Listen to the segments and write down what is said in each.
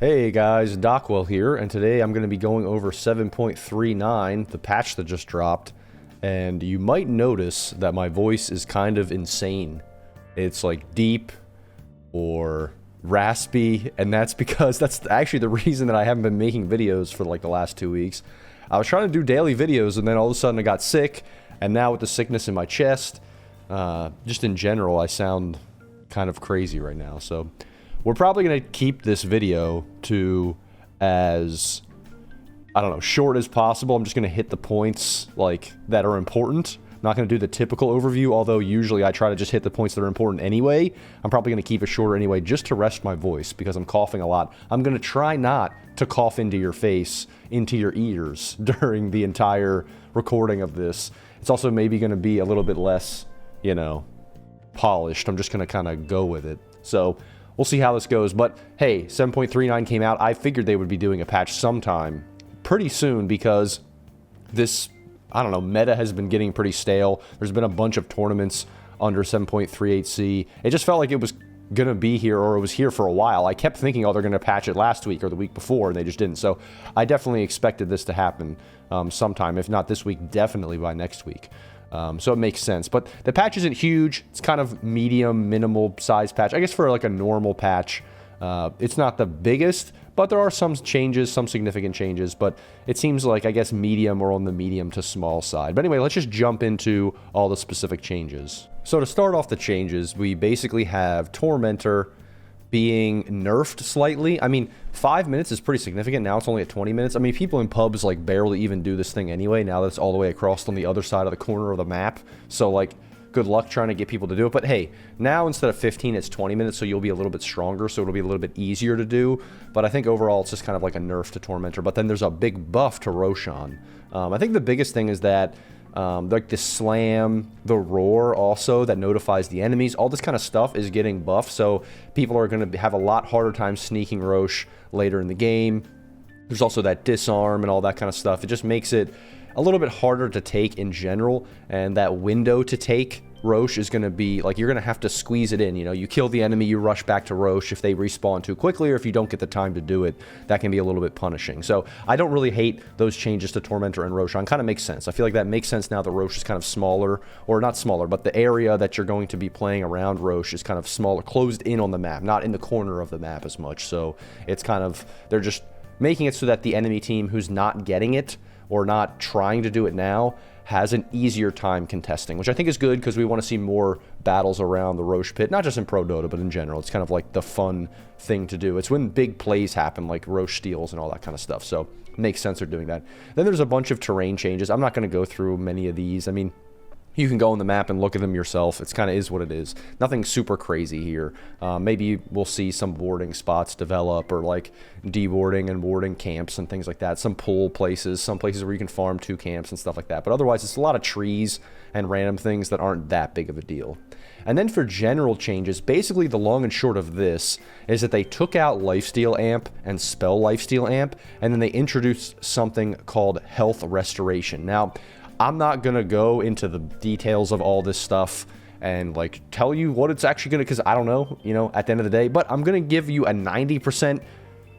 Hey guys, Dockwell here, and today I'm going to be going over 7.39, the patch that just dropped, and you might notice that my voice is kind of insane. It's like deep or raspy, and that's because that's actually the reason that I haven't been making videos for like the last 2 weeks. I was trying to do daily videos, and then all of a sudden I got sick, and now with the sickness in my chest, just in general, I sound kind of crazy right now, so we're probably going to keep this video to as, I don't know, short as possible. I'm just going to hit the points, like, that are important. I'm not going to do the typical overview, although usually I try to just hit the points that are important anyway. I'm probably going to keep it shorter anyway, just to rest my voice, because I'm coughing a lot. I'm going to try not to cough into your face, into your ears, during the entire recording of this. It's also maybe going to be a little bit less, you know, polished. I'm just going to kind of go with it. So we'll see how this goes, but hey, 7.39 came out. I figured they would be doing a patch sometime pretty soon because this, I don't know, meta has been getting pretty stale. There's been a bunch of tournaments under 7.38c. It just felt like it was going to be here, or it was here for a while. I kept thinking, oh, they're going to patch it last week or the week before, and they just didn't. So I definitely expected this to happen sometime. If not this week, definitely by next week. So it makes sense, but the patch isn't huge. It's kind of medium, minimal size patch. I guess for like a normal patch, it's not the biggest, but there are some changes, some significant changes, but it seems like, I guess, medium or on the medium to small side. But anyway, let's just jump into all the specific changes. So to start off the changes, we basically have Tormentor being nerfed slightly. I mean, 5 minutes is pretty significant. Now it's only at 20 minutes. I mean, people in pubs like barely even do this thing anyway, now that it's all the way across on the other side of the corner of the map. So like, good luck trying to get people to do it. But hey, now instead of 15, it's 20 minutes, so you'll be a little bit stronger, so it'll be a little bit easier to do. But I think overall it's just kind of like a nerf to Tormentor. But then there's a big buff to Roshan. I think the biggest thing is that like the slam, the roar also that notifies the enemies, all this kind of stuff is getting buffed, so people are going to have a lot harder time sneaking Rosh later in the game. There's also that disarm and all that kind of stuff. It just makes it a little bit harder to take in general, and that window to take Rosh is going to be, like, you're going to have to squeeze it in, you know, you kill the enemy, you rush back to Rosh if they respawn too quickly, or if you don't get the time to do it, that can be a little bit punishing. So I don't really hate those changes to Tormentor and Roshan. Kind of makes sense. I feel like that makes sense now that Rosh is kind of smaller, or not smaller, but the area that you're going to be playing around Rosh is kind of smaller, closed in on the map, not in the corner of the map as much. So it's kind of, they're just making it so that the enemy team who's not getting it, or not trying to do it now, has an easier time contesting, which I think is good because we want to see more battles around the Rosh pit, not just in Pro Dota, but in general. It's kind of like the fun thing to do. It's when big plays happen, like Rosh steals and all that kind of stuff, so it makes sense they're doing that. Then there's a bunch of terrain changes. I'm not going to go through many of these. I mean, you can go on the map and look at them yourself. It's kind of is what it is. Nothing super crazy here. Maybe we'll see some warding spots develop, or like dewarding and warding camps and things like that. Some pull places, some places where you can farm 2 camps and stuff like that. But otherwise, it's a lot of trees and random things that aren't that big of a deal. And then for general changes, basically the long and short of this is that they took out Lifesteal Amp and Spell Lifesteal Amp, and then they introduced something called Health Restoration. Now, I'm not going to go into the details of all this stuff and like tell you what it's actually going to, because I don't know, you know, at the end of the day, but I'm going to give you a 90%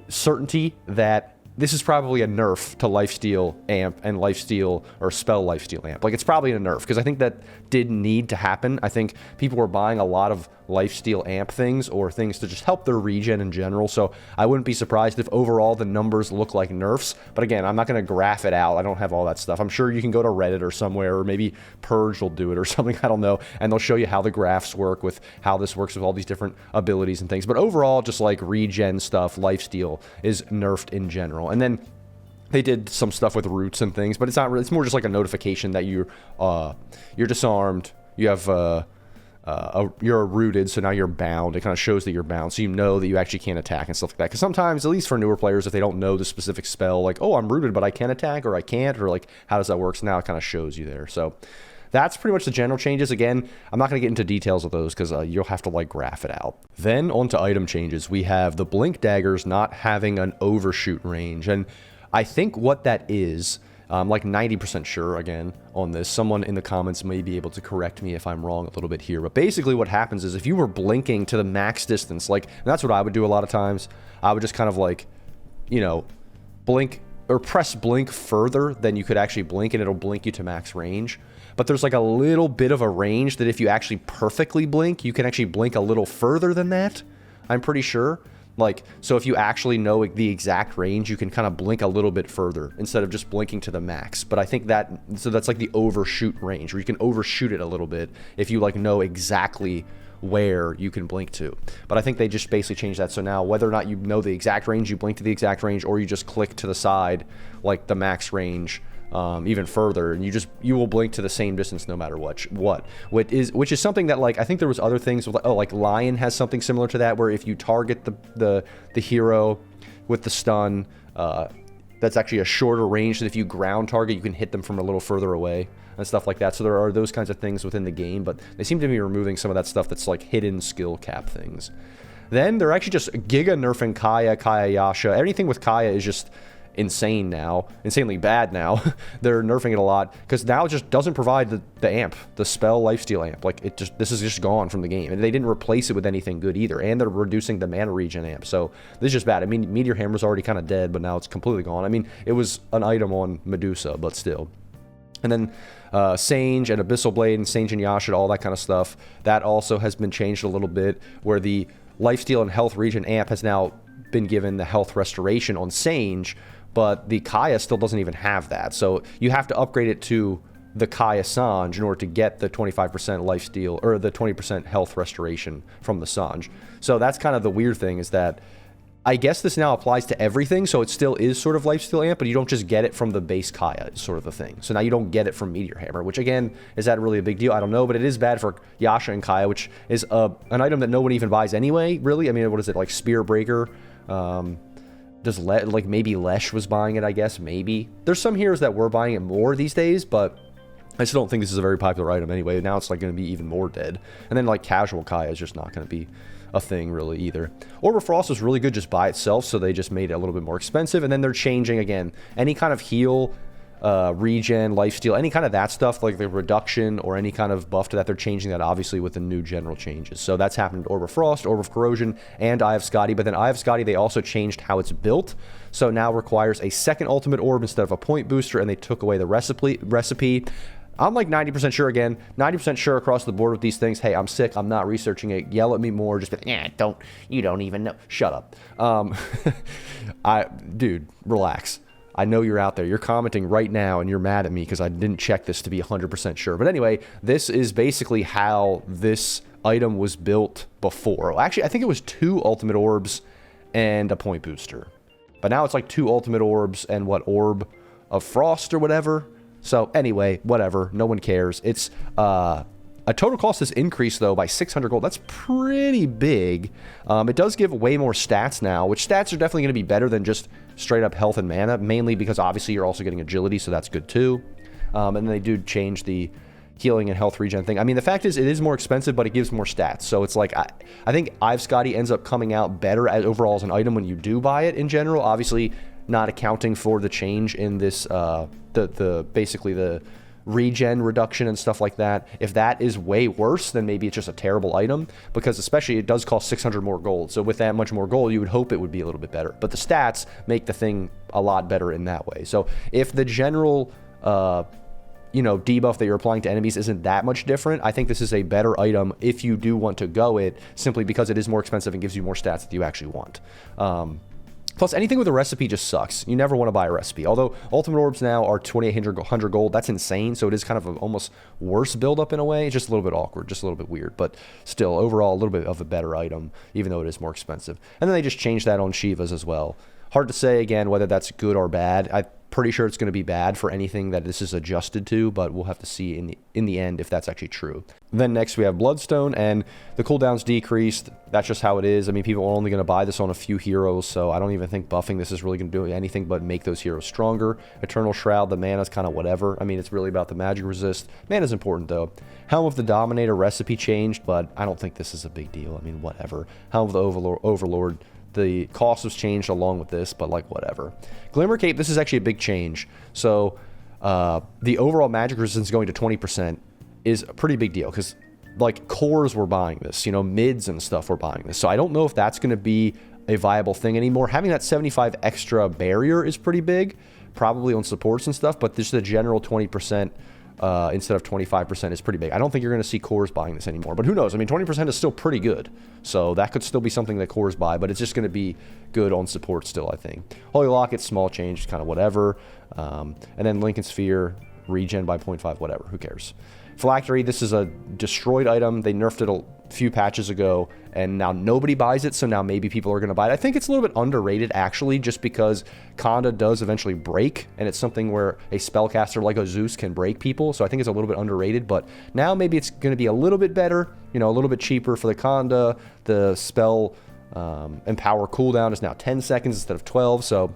certainty that this is probably a nerf to Lifesteal Amp and Lifesteal, or Spell Lifesteal Amp. Like, it's probably a nerf, because I think that did need to happen. I think people were buying a lot of Lifesteal Amp things, or things to just help their regen in general, so I wouldn't be surprised if overall the numbers look like nerfs. But again, I'm not going to graph it out. I don't have all that stuff. I'm sure you can go to Reddit or somewhere, or maybe Purge will do it or something, I don't know, and they'll show you how the graphs work with how this works with all these different abilities and things. But overall, just like regen stuff, Lifesteal is nerfed in general. And then they did some stuff with roots and things, but it's not really, it's more just like a notification that you're disarmed, you have you're rooted, so now you're bound. It kind of shows that you're bound, so you know that you actually can't attack and stuff like that. Because sometimes, at least for newer players, if they don't know the specific spell, like, oh, I'm rooted, but I can attack, or I can't, or like, how does that work? So now it kind of shows you there. So that's pretty much the general changes. Again, I'm not going to get into details of those because you'll have to like graph it out. Then on to item changes. We have the Blink Daggers not having an overshoot range, and I think what that is I'm like 90% sure, again, on this. Someone in the comments may be able to correct me if I'm wrong a little bit here. But basically what happens is if you were blinking to the max distance, like, and that's what I would do a lot of times. I would just kind of like, you know, blink or press blink further than you could actually blink, and it'll blink you to max range. But there's like a little bit of a range that if you actually perfectly blink, you can actually blink a little further than that, I'm pretty sure. Like, so if you actually know the exact range, you can kind of blink a little bit further instead of just blinking to the max. But I think that, so that's like the overshoot range, where you can overshoot it a little bit if you like know exactly where you can blink to. But I think they just basically changed that. So now whether or not you know the exact range, you blink to the exact range, or you just click to the side, like the max range, even further, and you will blink to the same distance no matter what. Which is something that, like, I think there was other things with, like Lion has something similar to that, where if you target the hero with the stun, that's actually a shorter range than if you ground target, you can hit them from a little further away and stuff like that. So there are those kinds of things within the game, but they seem to be removing some of that stuff that's like hidden skill cap things. Then they're actually just giga nerfing Kaya, Yasha. Anything with Kaya is just insane now, insanely bad now. They're nerfing it a lot because now it just doesn't provide the amp, the spell lifesteal amp. Like, this is just gone from the game, and they didn't replace it with anything good either. And they're reducing the mana regen amp, so this is just bad. I mean, Meteor Hammer's already kind of dead, but now it's completely gone. I mean, it was an item on Medusa, but still. And then Sange and Abyssal Blade and Sange and Yasha, all that kind of stuff, that also has been changed a little bit, where the lifesteal and health regen amp has now been given the health restoration on Sange, but the Kaya still doesn't even have that. So you have to upgrade it to the Kaya Sange in order to get the 25% lifesteal, or the 20% health restoration from the Sange. So that's kind of the weird thing, is that I guess this now applies to everything, so it still is sort of lifesteal amp, but you don't just get it from the base Kaya, is sort of the thing. So now you don't get it from Meteor Hammer, which again, is that really a big deal? I don't know, but it is bad for Yasha and Kaya, which is an item that no one even buys anyway, really. I mean, what is it, like Spear Breaker? Like maybe Lesh was buying it, I guess, maybe. There's some heroes that were buying it more these days, but I still don't think this is a very popular item anyway. Now it's like going to be even more dead. And then like casual Kaya is just not going to be a thing really either. Orb of Frost was really good just by itself, so they just made it a little bit more expensive. And then they're changing, again, any kind of heal, regen, lifesteal, any kind of that stuff, like the reduction or any kind of buff to that, they're changing that obviously with the new general changes. So that's happened to Orb of Frost, Orb of Corrosion, and Eye of Skadi. But then Eye of Skadi, they also changed how it's built. So now requires a second ultimate orb instead of a point booster, and they took away the recipe. I'm like 90% sure, again, 90% sure across the board with these things. Hey, I'm sick, I'm not researching it, yell at me more, just be like, yeah, you don't even know. Shut up. Dude, relax. I know you're out there. You're commenting right now, and you're mad at me because I didn't check this to be 100% sure. But anyway, this is basically how this item was built before. Actually, I think it was 2 ultimate orbs and a point booster. But now it's like 2 ultimate orbs and what, Orb of Frost or whatever. So anyway, whatever. No one cares. It's a total cost has increased, though, by 600 gold. That's pretty big. It does give way more stats now, which stats are definitely going to be better than just straight up health and mana, mainly because obviously you're also getting agility, so that's good too. And then they do change the healing and health regen thing. I mean, the fact is it is more expensive, but it gives more stats. So it's like, I think Eye of Skadi ends up coming out better overall as an item when you do buy it in general. Obviously, not accounting for the change in this, basically the regen reduction and stuff like that. If that is way worse, then maybe it's just a terrible item, because especially it does cost 600 more gold. So with that much more gold, you would hope it would be a little bit better. But the stats make the thing a lot better in that way. So if the general, debuff that you're applying to enemies isn't that much different, I think this is a better item if you do want to go it, simply because it is more expensive and gives you more stats that you actually want. Plus, anything with a recipe just sucks. You never want to buy a recipe. Although Ultimate Orbs now are 2,800 gold. That's insane. So it is kind of an almost worse build-up in a way. It's just a little bit awkward, just a little bit weird. But still, overall, a little bit of a better item, even though it is more expensive. And then they just changed that on Shivas as well. Hard to say, again, whether that's good or bad. I'm pretty sure it's going to be bad for anything that this is adjusted to, but we'll have to see in the end if that's actually true. Then next we have Bloodstone, and the cooldown's decreased. That's just how it is. I mean, people are only going to buy this on a few heroes, so I don't even think buffing this is really going to do anything but make those heroes stronger. Eternal Shroud, the mana's kind of whatever. I mean, it's really about the magic resist. Mana's important, though. Helm of the Dominator recipe changed, but I don't think this is a big deal. I mean, whatever. Helm of the Overlord, the cost was changed along with this, but like whatever. Glimmer Cape, this is actually a big change. So the overall magic resistance going to 20% is a pretty big deal, because like cores were buying this, you know, mids and stuff were buying this. So I don't know if that's going to be a viable thing anymore. Having that 75 extra barrier is pretty big, probably on supports and stuff, but just the general 20% instead of 25% is pretty big. I don't think you're going to see cores buying this anymore, but who knows? I mean, 20% is still pretty good, so that could still be something that cores buy, but it's just going to be good on support still, I think. Holy Locket, small change, kind of whatever. And then Lincoln Sphere, regen by 0.5, whatever, who cares? Phylactery, this is a destroyed item. They nerfed it a few patches ago, and now nobody buys it, so now maybe people are going to buy it. I think it's a little bit underrated, actually, just because Conda does eventually break, and it's something where a spellcaster like a Zeus can break people, so I think it's a little bit underrated, but now maybe it's going to be a little bit better, you know, a little bit cheaper for the Conda. The spell Empower cooldown is now 10 seconds instead of 12, so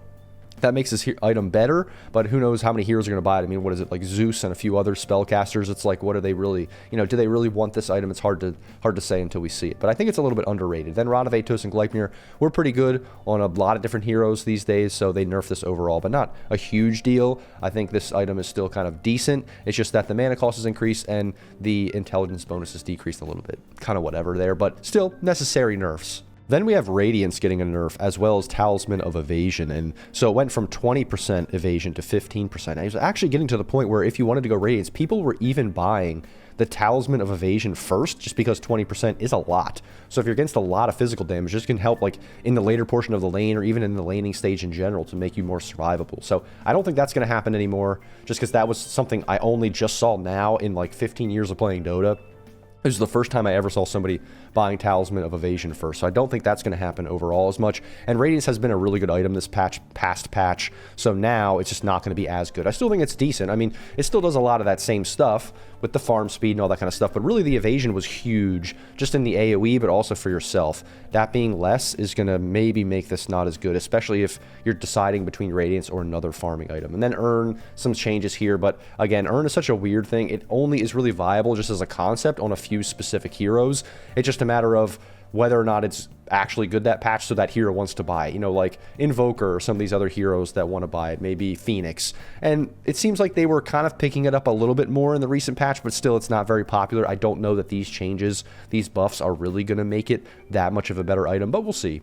that makes this item better, but who knows how many heroes are going to buy it. I mean, what is it, like Zeus and a few other spellcasters? It's like, what are they really, you know, do they really want this item? It's hard to say until we see it, but I think it's a little bit underrated. Then Rod of Atos and Gleipnir were pretty good on a lot of different heroes these days, so they nerfed this overall, but not a huge deal. I think this item is still kind of decent. It's just that the mana cost is increased and the intelligence bonus is decreased a little bit. Kind of whatever there, but still necessary nerfs. Then we have Radiance getting a nerf, as well as Talisman of Evasion, and so it went from 20% evasion to 15%. And it was actually getting to the point where if you wanted to go Radiance, people were even buying the Talisman of Evasion first, just because 20% is a lot. So if you're against a lot of physical damage, this can help like in the later portion of the lane, or even in the laning stage in general, to make you more survivable. So I don't think that's going to happen anymore, just because that was something I only just saw now in like 15 years of playing Dota. This is the first time I ever saw somebody buying Talisman of Evasion first, so I don't think that's going to happen overall as much. And Radiance has been a really good item this past patch, so now it's just not going to be as good. I still think it's decent. I mean, it still does a lot of that same stuff with the farm speed and all that kind of stuff, but really the evasion was huge, just in the AoE, but also for yourself. That being less is going to maybe make this not as good, especially if you're deciding between Radiance or another farming item. And then Urn, some changes here, but again, Urn is such a weird thing. It only is really viable just as a concept on a few specific heroes. It's just a matter of whether or not it's actually good that patch, so that hero wants to buy it. You know, like Invoker or some of these other heroes that want to buy it, maybe Phoenix. And it seems like they were kind of picking it up a little bit more in the recent patch, but still it's not very popular. I don't know that these changes, these buffs are really going to make it that much of a better item, but we'll see.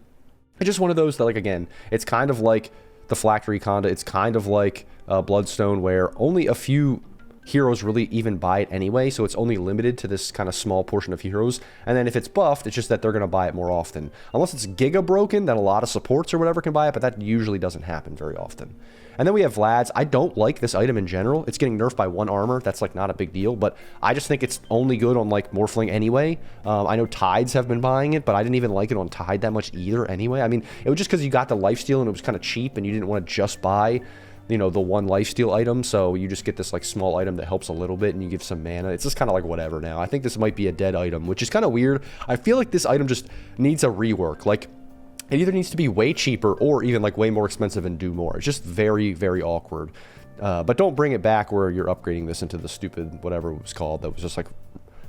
It's just one of those that, like, again, it's kind of like the Phylactery Conda. It's kind of like Bloodstone, where only a few heroes really even buy it anyway, so it's only limited to this kind of small portion of heroes. And then if it's buffed, it's just that they're going to buy it more often. Unless it's giga broken, then a lot of supports or whatever can buy it, but that usually doesn't happen very often. And then we have Vlad's. I don't like this item in general. It's getting nerfed by 1 armor. That's like not a big deal, but I just think it's only good on like Morphling anyway. I know Tides have been buying it, but I didn't even like it on Tide that much either anyway. I mean, it was just because you got the lifesteal and it was kind of cheap and you didn't want to just buy, you know, the 1 lifesteal item, so you just get this like small item that helps a little bit and you give some mana. It's just kind of like whatever now. I think this might be a dead item, which is kind of weird. I feel like this item just needs a rework. Like, it either needs to be way cheaper or even like way more expensive and do more. It's just very, very awkward. But don't bring it back where you're upgrading this into the stupid whatever it was called that was just like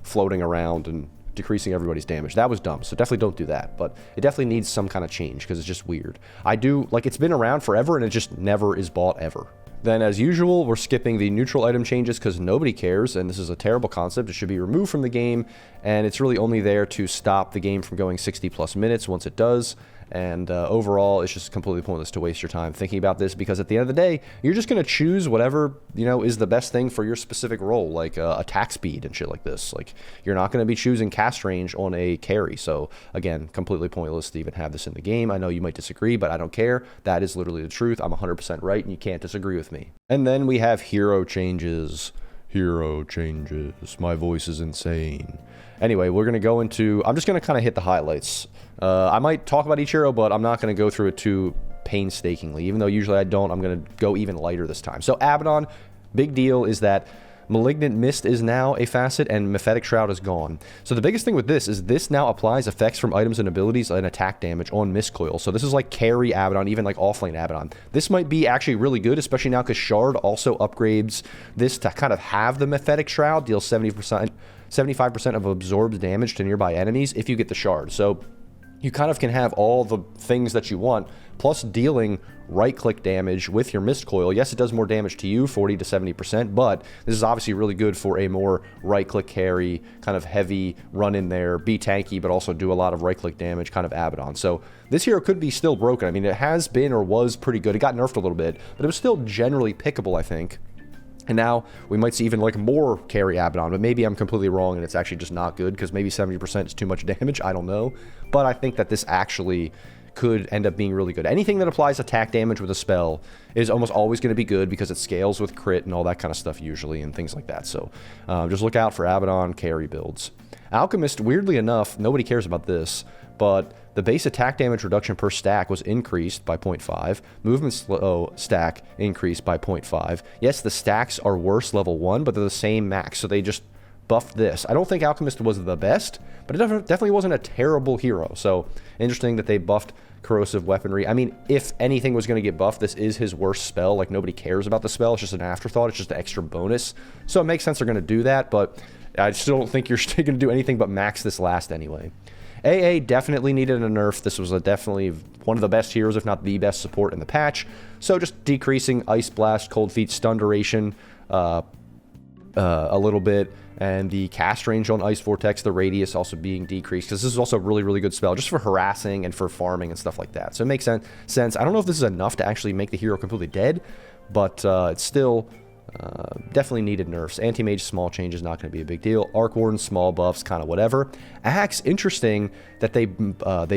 floating around and decreasing everybody's damage. That was dumb, so definitely don't do that. But it definitely needs some kind of change because it's just weird. I do, like, it's been around forever and it just never is bought ever. Then, as usual, we're skipping the neutral item changes because nobody cares, and this is a terrible concept. It should be removed from the game, and it's really only there to stop the game from going 60+ minutes once it does. And overall, it's just completely pointless to waste your time thinking about this, because at the end of the day, you're just going to choose whatever, you know, is the best thing for your specific role, like attack speed and shit like this. Like, you're not going to be choosing cast range on a carry. So, again, completely pointless to even have this in the game. I know you might disagree, but I don't care. That is literally the truth. I'm 100% right, and you can't disagree with me. And then we have hero changes. Hero changes. My voice is insane. Anyway, we're going to go into... I'm just going to kind of hit the highlights. I might talk about each hero, but I'm not going to go through it too painstakingly. Even though usually I don't, I'm going to go even lighter this time. So Abaddon, big deal is that Malignant Mist is now a facet and Mephetic Shroud is gone. So the biggest thing with this is this now applies effects from items and abilities and attack damage on Mist Coil. So this is like carry Abaddon, even like offlane Abaddon. This might be actually really good, especially now because Shard also upgrades this to kind of have the Mephetic Shroud, deals 75% of absorbed damage to nearby enemies if you get the Shard. So you kind of can have all the things that you want, plus dealing right-click damage with your Mist Coil. Yes, it does more damage to you, 40 to 70%, but this is obviously really good for a more right-click carry, kind of heavy run in there, be tanky, but also do a lot of right-click damage, kind of Abaddon. So this hero could be still broken. I mean, it has been or was pretty good. It got nerfed a little bit, but it was still generally pickable, I think. And now we might see even like more carry Abaddon, but maybe I'm completely wrong and it's actually just not good because maybe 70% is too much damage. I don't know. But I think that this actually could end up being really good. Anything that applies attack damage with a spell is almost always going to be good because it scales with crit and all that kind of stuff usually and things like that. So just look out for Abaddon carry builds. Alchemist, weirdly enough, nobody cares about this, but the base attack damage reduction per stack was increased by 0.5. Movement slow stack increased by 0.5. Yes, the stacks are worse level 1, but they're the same max, so they just buffed this. I don't think Alchemist was the best, but it definitely wasn't a terrible hero. So interesting that they buffed corrosive weaponry. I mean, if anything was going to get buffed, this is his worst spell. Like, nobody cares about the spell. It's just an afterthought. It's just an extra bonus. So it makes sense they're going to do that, but I still don't think you're still going to do anything but max this last anyway. AA definitely needed a nerf. This was definitely one of the best heroes, if not the best support in the patch. So just decreasing Ice Blast, Cold Feet, stun duration a little bit, and the cast range on Ice Vortex, the radius also being decreased, because this is also a really, really good spell just for harassing and for farming and stuff like that. So it makes sense. I don't know if this is enough to actually make the hero completely dead, but it's still definitely needed nerfs. Anti-Mage small change is not going to be a big deal. Arc Warden small buffs, kind of whatever. Axe, interesting that they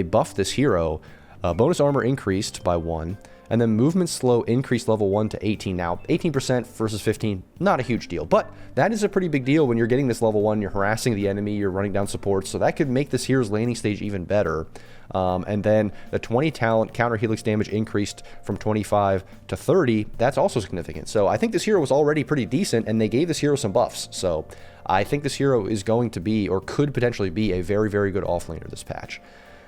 buffed this hero. Bonus armor increased by 1. And then movement slow increased level 1 to 18. Now, 18% versus 15, not a huge deal. But that is a pretty big deal when you're getting this level 1, you're harassing the enemy, you're running down supports. So that could make this hero's laning stage even better. And then the 20 talent counter helix damage increased from 25 to 30. That's also significant. So I think this hero was already pretty decent, and they gave this hero some buffs. So I think this hero is going to be, or could potentially be, a very, very good offlaner this patch.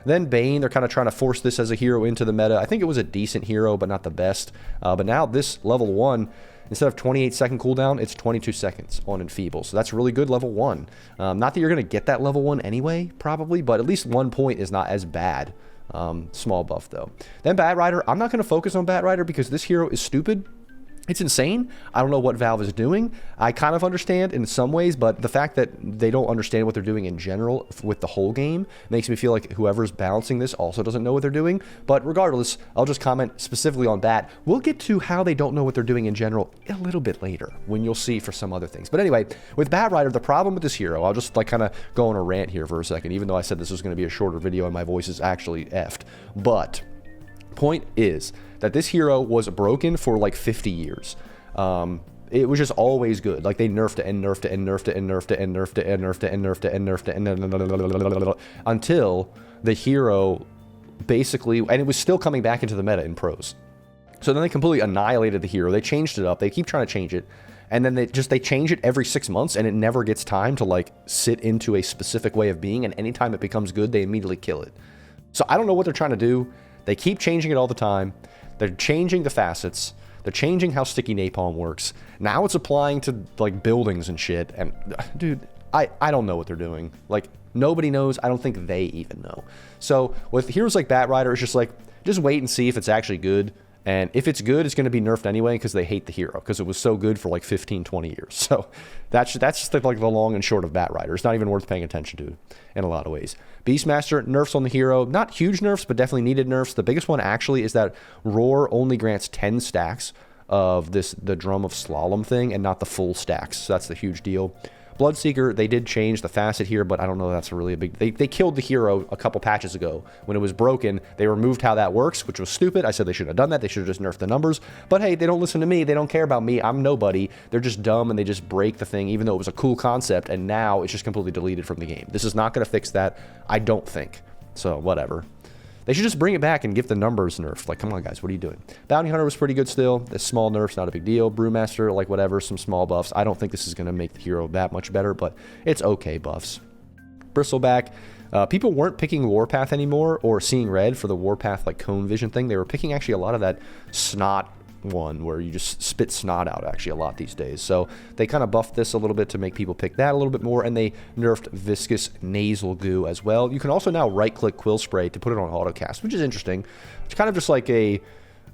Then Bane, they're kind of trying to force this as a hero into the meta. I think it was a decent hero, but not the best. But now this level 1, instead of 28-second cooldown, it's 22 seconds on Enfeeble. So that's really good level 1. Not that you're going to get that level 1 anyway, probably, but at least 1 point is not as bad. Small buff, though. Then Bat Rider. I'm not going to focus on Bat Rider because this hero is stupid. It's insane. I don't know what Valve is doing. I kind of understand in some ways, but the fact that they don't understand what they're doing in general with the whole game makes me feel like whoever's balancing this also doesn't know what they're doing. But regardless, I'll just comment specifically on Bat. We'll get to how they don't know what they're doing in general a little bit later when you'll see for some other things. But anyway, with Bat Rider, the problem with this hero, I'll just like kind of go on a rant here for a second, even though I said this was going to be a shorter video and my voice is actually effed. But point is that this hero was broken for like 50 years. It was just always good. Like, they nerfed it and nerfed it and nerfed it and nerfed it and nerfed it and nerfed it and nerfed it and nerfed it and until the hero basically, and it was still coming back into the meta in pros. So then they completely annihilated the hero. They changed it up. They keep trying to change it. And then they change it every 6 months, and it never gets time to like sit into a specific way of being. And anytime it becomes good, they immediately kill it. So I don't know what they're trying to do. They keep changing it all the time. They're changing the facets. They're changing how sticky napalm works. Now it's applying to like buildings and shit. And dude, I don't know what they're doing. Like, nobody knows. I don't think they even know. So with heroes like Bat Rider, it's just like, just wait and see if it's actually good. And if it's good, it's going to be nerfed anyway because they hate the hero because it was so good for like 15, 20 years. So that's just like the long and short of Bat Rider. It's not even worth paying attention to in a lot of ways. Beastmaster, nerfs on the hero. Not huge nerfs, but definitely needed nerfs. The biggest one actually is that Roar only grants 10 stacks of the Drum of Slalom thing and not the full stacks. So that's the huge deal. Bloodseeker, they did change the facet here, but I don't know that's really a big... They killed the hero a couple patches ago. When it was broken, they removed how that works, which was stupid. I said they shouldn't have done that. They should have just nerfed the numbers. But hey, they don't listen to me. They don't care about me. I'm nobody. They're just dumb, and they just break the thing, even though it was a cool concept, and now it's just completely deleted from the game. This is not going to fix that, I don't think. So, whatever. They should just bring it back and give the numbers nerfed. Like, come on, guys, what are you doing? Bounty Hunter was pretty good still. The small nerfs, not a big deal. Brewmaster, like, whatever, some small buffs. I don't think this is going to make the hero that much better, but it's okay buffs. Bristleback. People weren't picking Warpath anymore or seeing red for the Warpath, like, cone vision thing. They were picking actually a lot of that snot one where you just spit snot out actually a lot these days. So they kind of buffed this a little bit to make people pick that a little bit more, and they nerfed viscous nasal goo as well. You can also now right-click Quill Spray to put it on autocast, which is interesting. It's kind of just like a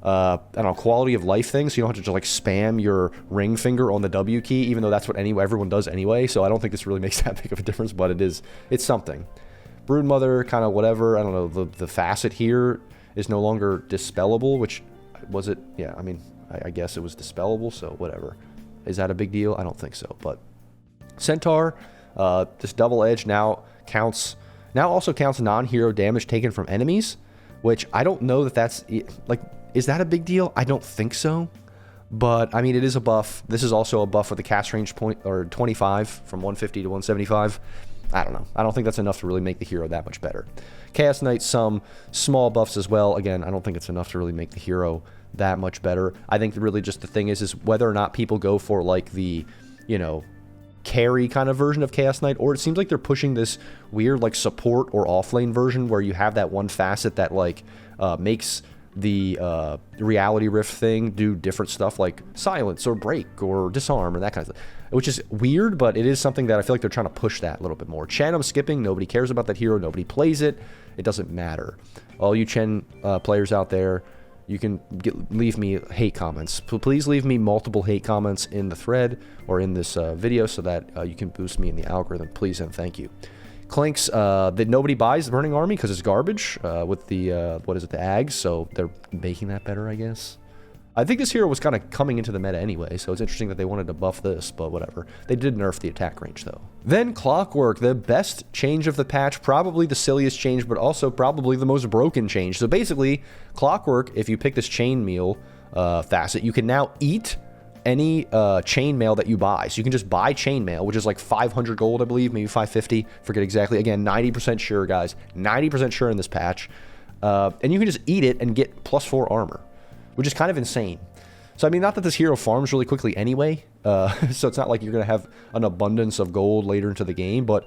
I don't know, quality of life thing, so you don't have to just like spam your ring finger on the W key, even though that's what everyone does anyway. So I don't think this really makes that big of a difference, but it's something. Broodmother, kind of whatever. I don't know, the facet here is no longer dispellable, which was it? Yeah, I mean, I guess it was dispellable, so whatever. Is that a big deal? I don't think so. But Centaur, this double edge now also counts non-hero damage taken from enemies, which I don't know that that's like. Is that a big deal? I don't think so. But, I mean, it is a buff. This is also a buff with the cast range point, or 25 from 150 to 175. I don't know. I don't think that's enough to really make the hero that much better. Chaos Knight, some small buffs as well. Again, I don't think it's enough to really make the hero that much better. I think really just the thing is whether or not people go for, like, the, you know, carry kind of version of Chaos Knight, or it seems like they're pushing this weird, like, support or offlane version where you have that one facet that, like, makes the reality rift thing do different stuff like silence or break or disarm or that kind of stuff, which is weird, but it is something that I feel like they're trying to push that a little bit more. Chen, I'm skipping. Nobody cares about that hero. Nobody plays it. It doesn't matter. All you Chen players out there, you can leave me hate comments. Please leave me multiple hate comments in the thread or in this video so that you can boost me in the algorithm. Please and thank you. Clinks, that nobody buys the Burning Army because it's garbage with the, what is it, the Ags, so they're making that better, I guess. I think this hero was kind of coming into the meta anyway, so it's interesting that they wanted to buff this, but whatever. They did nerf the attack range, though. Then Clockwork, the best change of the patch, probably the silliest change, but also probably the most broken change. So basically, Clockwork, if you pick this chainmail facet, you can now eat any chainmail that you buy. So you can just buy chainmail, which is like 500 gold, I believe, maybe 550, forget exactly. Again, 90% sure, guys, 90% sure in this patch. And you can just eat it and get +4 armor, which is kind of insane. So, I mean, not that this hero farms really quickly anyway, so it's not like you're going to have an abundance of gold later into the game, but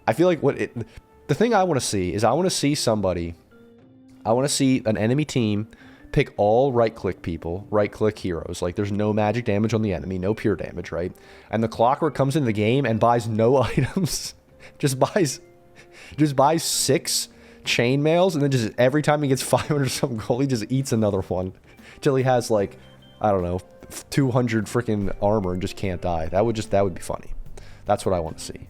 I feel like the thing I want to see is I want to see an enemy team pick all right-click people, right-click heroes. Like, there's no magic damage on the enemy, no pure damage, right? And the Clockwork comes into the game and buys no items. just buys 6 chainmails, and then just every time he gets 500 something gold, he just eats another one. Till he has, like, I don't know, 200 freaking armor and just can't die. That would be funny. That's what I want to see.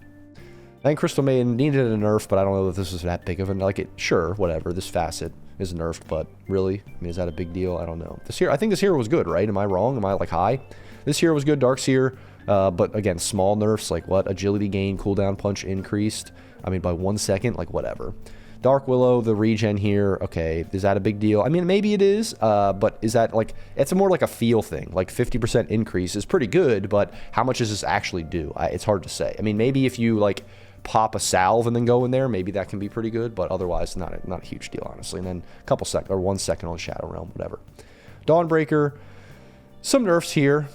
Then Crystal Maiden needed a nerf, but I don't know that this is that big of a, like, sure, whatever, this facet is nerfed, but really, I mean, is that a big deal? I don't know. I think this hero was good, right? Am I wrong? Am I, like, high? This hero was good, Darkseer, but again, small nerfs, like what? Agility gain, cooldown punch increased, I mean, by 1 second, like, whatever. Dark Willow, the regen here, okay, is that a big deal? I mean, maybe it is, but is that, like, it's more like a feel thing. Like, 50% increase is pretty good, but how much does this actually do? It's hard to say. I mean, maybe if you, like, pop a salve and then go in there, maybe that can be pretty good, but otherwise not a huge deal, honestly. And then a couple seconds, or 1 second on Shadow Realm, whatever. Dawnbreaker, some nerfs here,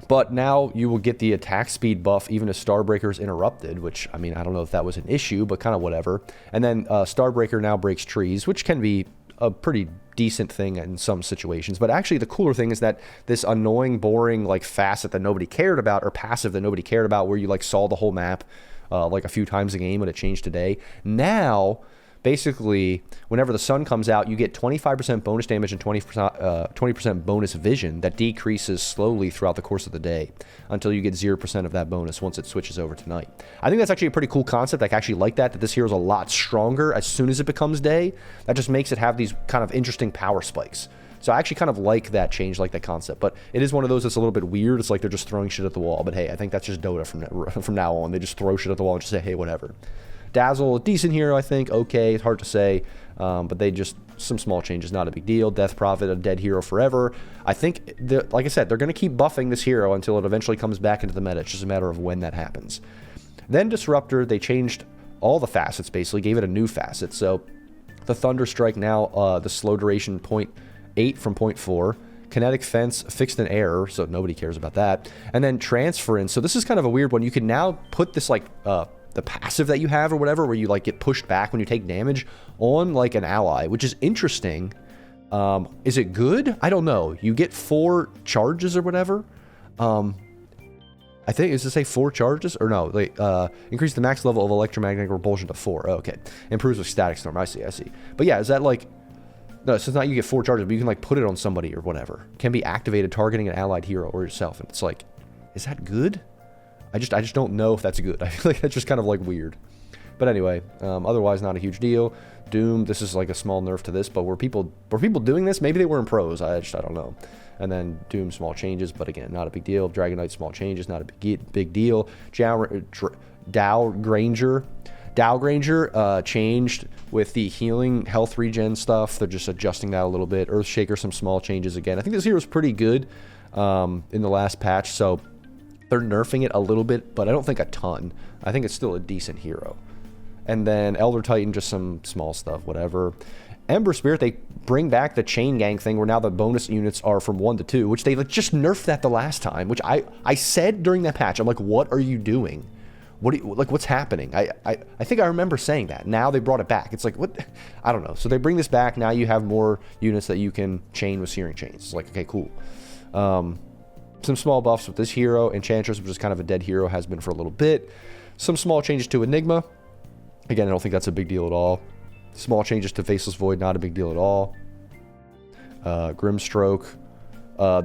but now you will get the attack speed buff even if Starbreaker is interrupted, which, I mean, I don't know if that was an issue, but kind of whatever. And then Starbreaker now breaks trees, which can be a pretty decent thing in some situations. But actually, the cooler thing is that this annoying, boring, like, facet that nobody cared about, or passive that nobody cared about, where you, like, saw the whole map like a few times a game when it changed today, now basically, whenever the sun comes out, you get 25% bonus damage and 20% bonus vision that decreases slowly throughout the course of the day until you get 0% of that bonus once it switches over to night. I think that's actually a pretty cool concept. I actually like that this hero's a lot stronger as soon as it becomes day. That just makes it have these kind of interesting power spikes. So I actually kind of like that change, like that concept. But it is one of those that's a little bit weird. It's like they're just throwing shit at the wall. But hey, I think that's just Dota from now on. They just throw shit at the wall and just say, hey, whatever. Dazzle, a decent hero, I think. Okay, it's hard to say. But they just, some small changes, not a big deal. Death Prophet, a dead hero forever. I think, like I said, they're going to keep buffing this hero until it eventually comes back into the meta. It's just a matter of when that happens. Then Disruptor, they changed all the facets, basically, gave it a new facet. So the Thunder Strike now, the slow duration 0.8 from 0.4. Kinetic Fence fixed an error, so nobody cares about that. And then Transference. So this is kind of a weird one. You can now put this, like, the passive that you have or whatever, where you, like, get pushed back when you take damage on, like, an ally, which is interesting. Is it good? I don't know. You get 4 charges or whatever. I think, is it say 4 charges? Or no, like, increase the max level of electromagnetic repulsion to 4. Oh, okay. Improves with static storm. I see. But yeah, is that like... No, so it's not you get 4 charges, but you can like put it on somebody or whatever. Can be activated targeting an allied hero or yourself. And it's like, is that good? I just don't know if that's good. I feel like that's just kind of like weird. But anyway, otherwise not a huge deal. Doom, this is like a small nerf to this, but were people doing this? Maybe they were in pros. I don't know. And then Doom, small changes, but again, not a big deal. Dragon Knight, small changes, not a big deal. Dow Granger changed with the healing health regen stuff. They're just adjusting that a little bit. Earthshaker, some small changes again. I think this hero's pretty good in the last patch, so they're nerfing it a little bit, but I don't think a ton. I think it's still a decent hero. And then Elder Titan, just some small stuff, whatever. Ember Spirit, they bring back the chain gang thing where now the bonus units are from 1 to 2, which they like, just nerfed that the last time, which I said during that patch. I'm like, what are you doing? What's happening? I think I remember saying that. Now they brought it back. It's like, what? I don't know. So they bring this back. Now you have more units that you can chain with searing chains. It's like, okay, cool. Some small buffs with this hero. Enchantress, which is kind of a dead hero, has been for a little bit. Some small changes to Enigma. Again, I don't think that's a big deal at all. Small changes to Faceless Void, not a big deal at all. Grimstroke.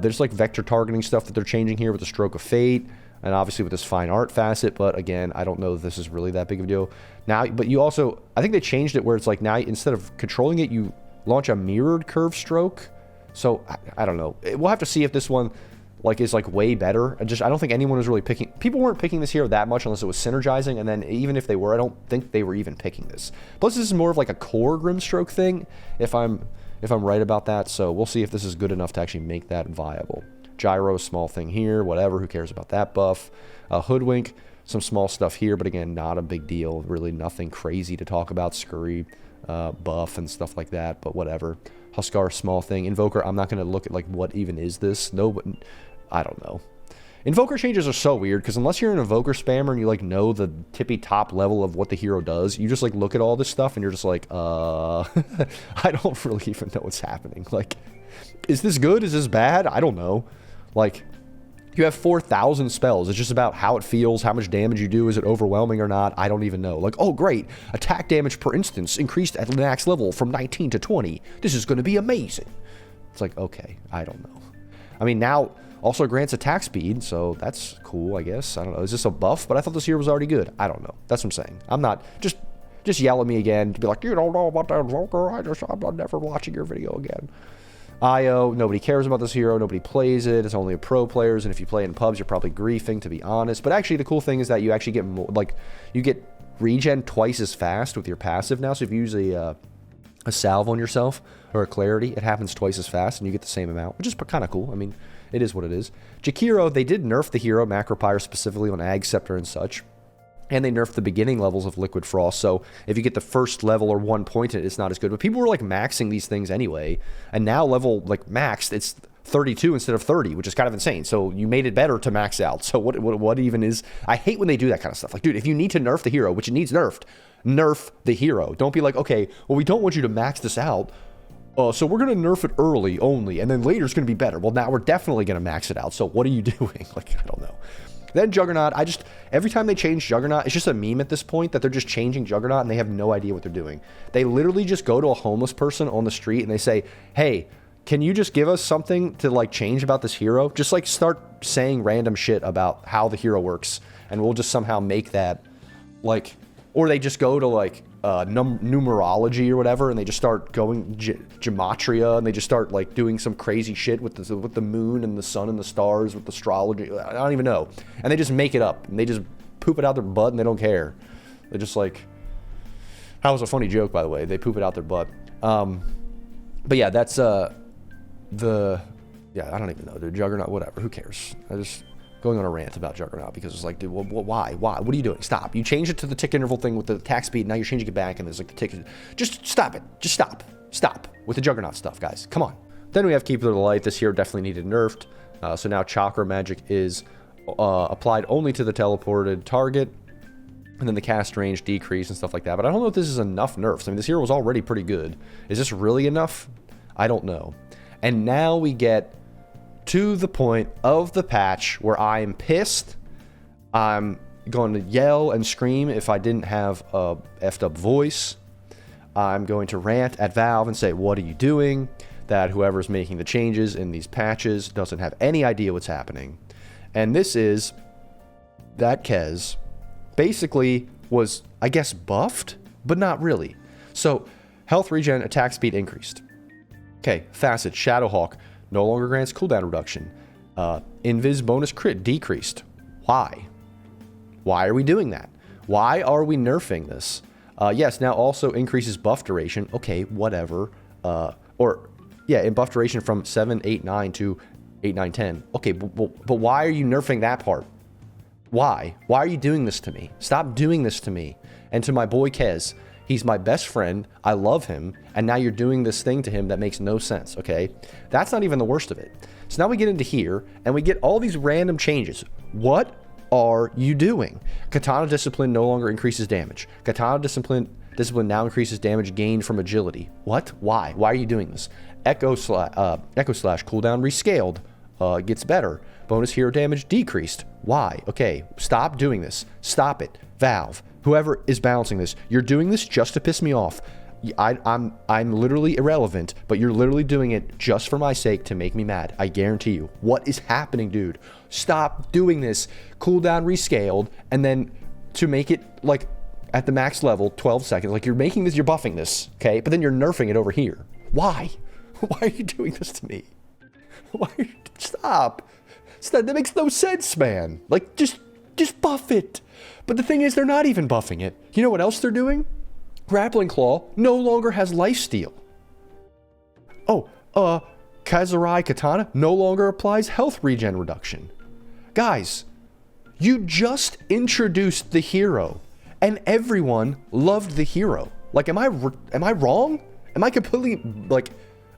There's like vector targeting stuff that they're changing here with the Stroke of Fate. And obviously with this fine art facet, but again, I don't know if this is really that big of a deal. Now, but you also, I think they changed it where it's like now instead of controlling it, you launch a mirrored curve stroke. So I don't know. We'll have to see if this one like is like way better. I don't think anyone was really picking, people weren't picking this hero that much unless it was synergizing, and then even if they were, I don't think they were even picking this. Plus this is more of like a core Grimstroke thing, if I'm right about that. So we'll see if this is good enough to actually make that viable. Gyro, small thing here, whatever, who cares about that buff. Hoodwink, some small stuff here, but again, not a big deal. Really nothing crazy to talk about. Scurry, buff and stuff like that, but whatever. Huskar, small thing. Invoker, I'm not going to look at like what even is this. No, but I don't know. Invoker changes are so weird, because unless you're an Invoker spammer and you like know the tippy top level of what the hero does, you just like look at all this stuff and you're just like, I don't really even know what's happening. Like, is this good? Is this bad? I don't know. Like, you have 4,000 spells. It's just about how it feels, how much damage you do. Is it overwhelming or not? I don't even know. Like, oh, great. Attack damage per instance increased at the max level from 19 to 20. This is going to be amazing. It's like, okay, I don't know. I mean, now also grants attack speed, so that's cool, I guess. I don't know. Is this a buff? But I thought this hero was already good. I don't know. That's what I'm saying. I'm not... Just yell at me again to be like, you don't know about that Invoker. I'm never watching your video again. IO, nobody cares about this hero, nobody plays it, it's only pro players, and if you play in pubs, you're probably griefing, to be honest. But actually, the cool thing is that you actually get more, like, you get regen twice as fast with your passive now, so if you use a salve on yourself, or a clarity, it happens twice as fast, and you get the same amount, which is kind of cool. I mean, it is what it is. Jakiro, they did nerf the hero, Macropyre, specifically on Ag Scepter and such. And they nerfed the beginning levels of Liquid Frost, so if you get the first level or 1 point in it, it's not as good. But people were, like, maxing these things anyway, and now level, like, maxed, it's 32 instead of 30, which is kind of insane. So you made it better to max out. So what even is... I hate when they do that kind of stuff. Like, dude, if you need to nerf the hero, which it needs nerfed, nerf the hero. Don't be like, okay, well, we don't want you to max this out, so we're going to nerf it early only, and then later it's going to be better. Well, now we're definitely going to max it out, so what are you doing? Like, I don't know. Then Juggernaut, every time they change Juggernaut, it's just a meme at this point that they're just changing Juggernaut and they have no idea what they're doing. They literally just go to a homeless person on the street and they say, hey, can you just give us something to like change about this hero? Just like start saying random shit about how the hero works and we'll just somehow make that like, or they just go to like numerology or whatever and they just start going gematria and they just start like doing some crazy shit with the moon and the sun and the stars with astrology. I don't even know. And they just make it up and they just poop it out their butt and they don't care. They're just like, that was a funny joke, by the way. They poop it out their butt. But yeah, that's I don't even know, dude. Juggernaut, whatever. Who cares? I just going on a rant about Juggernaut because it's like, dude, why? What are you doing? Stop. You changed it to the tick interval thing with the attack speed. Now you're changing it back and there's like the tick. Just stop it. Just stop. Stop with the Juggernaut stuff, guys. Come on. Then we have Keeper of the Light. This hero definitely needed nerfed. So now Chakra Magic is applied only to the teleported target. And then the cast range decrease and stuff like that. But I don't know if this is enough nerfs. I mean, this hero was already pretty good. Is this really enough? I don't know. And now we get to the point of the patch where I'm pissed. I'm going to yell and scream if I didn't have a effed up voice. I'm going to rant at Valve and say, what are you doing? That whoever's making the changes in these patches doesn't have any idea what's happening. And this is that Kez basically was, I guess, buffed, but not really. So health regen, attack speed increased. Okay, Facet, Shadowhawk no longer grants cooldown reduction. Invis bonus crit decreased. Why? Why are we doing that? Why are we nerfing this? Yes, now also increases buff duration. Okay, whatever. In buff duration from 7, 8, 9 to 8, 9, 10. Okay, but why are you nerfing that part? Why? Why are you doing this to me? Stop doing this to me. And to my boy Kez, he's my best friend. I love him. And now you're doing this thing to him that makes no sense, okay? That's not even the worst of it. So now we get into here, and we get all these random changes. What are you doing? Katana Discipline no longer increases damage. Katana Discipline now increases damage gained from agility. What? Why? Why are you doing this? Echo Slash cooldown rescaled. Gets better. Bonus hero damage decreased. Why? Okay, stop doing this. Stop it. Valve, whoever is balancing this, you're doing this just to piss me off. I'm literally irrelevant, but you're literally doing it just for my sake to make me mad. I guarantee you. What is happening, dude? Stop doing this. Cooldown rescaled, and then to make it like at the max level, 12 seconds. Like you're making this, you're buffing this, okay? But then you're nerfing it over here. Why? Why are you doing this to me? Why? Stop. That makes no sense, man. Like just buff it. But the thing is, they're not even buffing it. You know what else they're doing? Grappling Claw no longer has lifesteal. Oh, Kazurai Katana no longer applies health regen reduction. Guys, you just introduced the hero, and everyone loved the hero. Like, am I wrong? Am I completely, like,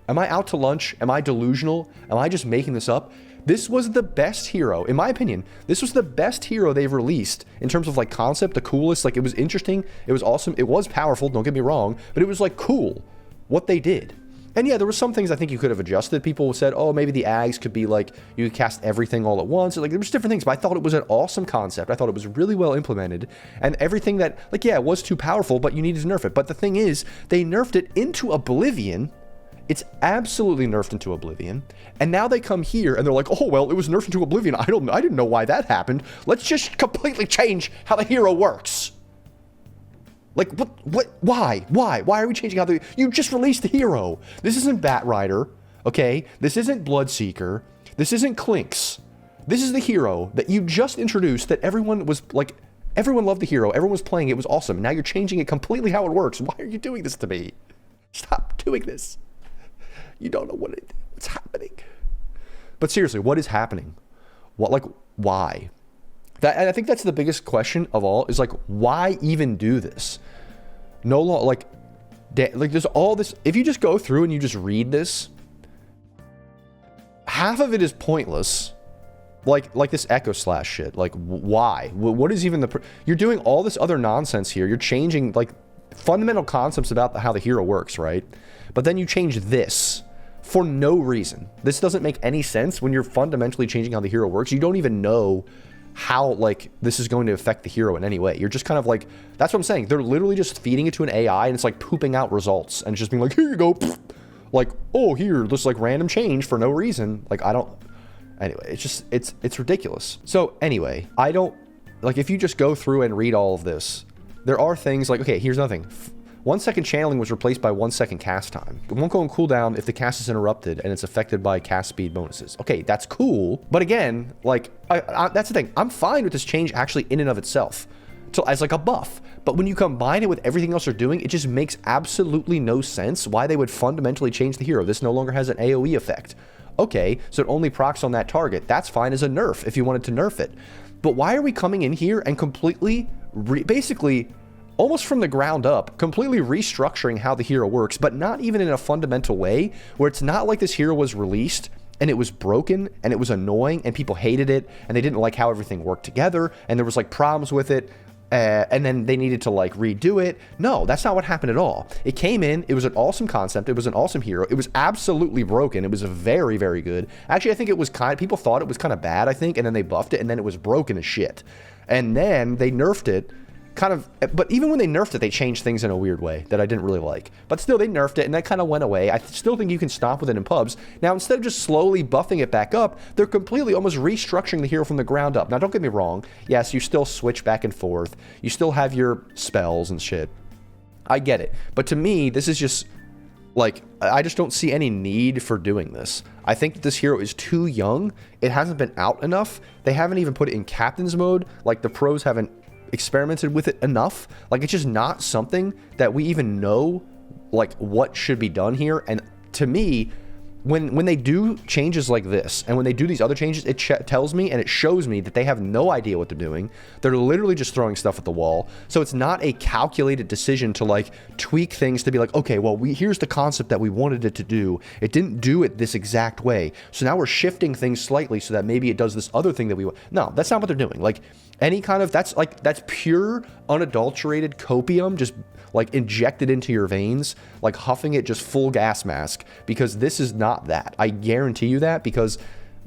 am I out to lunch? Am I delusional? Am I just making this up? This was the best hero, in my opinion. This was the best hero they've released in terms of like concept, the coolest. Like it was interesting, it was awesome, it was powerful, don't get me wrong, but it was like cool what they did. And yeah, there were some things I think you could have adjusted. People said, oh, maybe the Ags could be like, you could cast everything all at once. Like there was different things, but I thought it was an awesome concept. I thought it was really well implemented. And everything that, like, yeah, it was too powerful, but you needed to nerf it. But the thing is, they nerfed it into oblivion. It's absolutely nerfed into oblivion. And now they come here and they're like, oh, well, it was nerfed into oblivion. I didn't know why that happened. Let's just completely change how the hero works. Like, why? Why are we changing how you just released the hero? This isn't Batrider, okay? This isn't Bloodseeker. This isn't Clinks. This is the hero that you just introduced that everyone was like, everyone loved the hero. Everyone was playing. It was awesome. Now you're changing it completely how it works. Why are you doing this to me? Stop doing this. You don't know what's happening. But seriously, what is happening? Why? And I think that's the biggest question of all, is like, why even do this? No law, like there's all this. If you just go through and you just read this, half of it is pointless. Like this Echo Slash shit. Like, why? What is even you're doing all this other nonsense here. You're changing like fundamental concepts about how the hero works, right? But then you change this for no reason. This doesn't make any sense when you're fundamentally changing how the hero works. You don't even know how, like, this is going to affect the hero in any way. You're just kind of like, that's what I'm saying. They're literally just feeding it to an AI and it's like pooping out results and just being like, here you go. Like, oh, here, this like random change for no reason. Like, anyway, it's just, it's ridiculous. So anyway, if you just go through and read all of this, there are things like, okay, here's another thing. 1 second channeling was replaced by 1 second cast time. It won't go on cooldown if the cast is interrupted and it's affected by cast speed bonuses. Okay, that's cool. But again, like, that's the thing. I'm fine with this change actually in and of itself as like a buff. But when you combine it with everything else they're doing, it just makes absolutely no sense why they would fundamentally change the hero. This no longer has an AoE effect. Okay, so it only procs on that target. That's fine as a nerf if you wanted to nerf it. But why are we coming in here and completely, basically, almost from the ground up, completely restructuring how the hero works, but not even in a fundamental way, where it's not like this hero was released and it was broken and it was annoying and people hated it and they didn't like how everything worked together and there was like problems with it. and then they needed to like redo it. No, that's not what happened at all. It came in, it was an awesome concept, it was an awesome hero, it was absolutely broken, it was very, very good. Actually, I think it was people thought it was kind of bad, I think, and then they buffed it, and then it was broken as shit. And then they nerfed it, but even when they nerfed it, they changed things in a weird way that I didn't really like. But still, they nerfed it, and that kind of went away. I still think you can stomp with it in pubs. Now, instead of just slowly buffing it back up, they're completely almost restructuring the hero from the ground up. Now, don't get me wrong. Yes, you still switch back and forth. You still have your spells and shit. I get it. But to me, this is just, like, I just don't see any need for doing this. I think that this hero is too young. It hasn't been out enough. They haven't even put it in captain's mode. Like, the pros haven't experimented with it enough. Like, it's just not something that we even know like what should be done here. And to me, when they do changes like this, and when they do these other changes, it tells me and it shows me that they have no idea what they're doing. They're literally just throwing stuff at the wall. So it's not a calculated decision to like tweak things to be like, okay, well, here's the concept that we wanted it to do. It didn't do it this exact way. So now we're shifting things slightly so that maybe it does this other thing that we want. No, that's not what they're doing. Like, any kind of, that's pure unadulterated copium, just like injected into your veins, like huffing it just full gas mask, because this is not that. I guarantee you that, because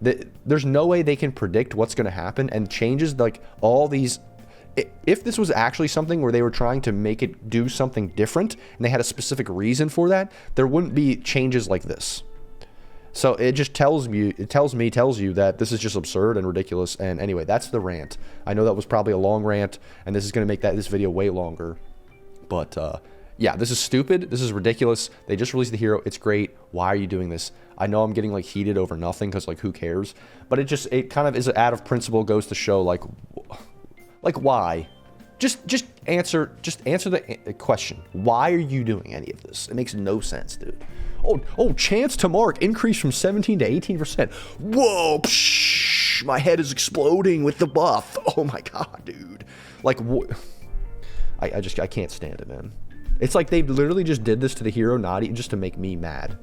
there's no way they can predict what's going to happen, and changes like all these. If this was actually something where they were trying to make it do something different and they had a specific reason for that, there wouldn't be changes like this. So it just tells you that this is just absurd and ridiculous. And anyway, that's the rant. I know that was probably a long rant, and this is going to make this video way longer. But yeah, this is stupid. This is ridiculous. They just released the hero. It's great. Why are you doing this? I know I'm getting like heated over nothing, because like, who cares? But it kind of is out of principle, goes to show like why? Just answer the question. Why are you doing any of this? It makes no sense, dude. Oh, chance to mark increased from 17 to 18%. Whoa, psh, my head is exploding with the buff. Oh my god, dude. Like, I can't stand it, man. It's like they literally just did this to the hero, not even just to make me mad.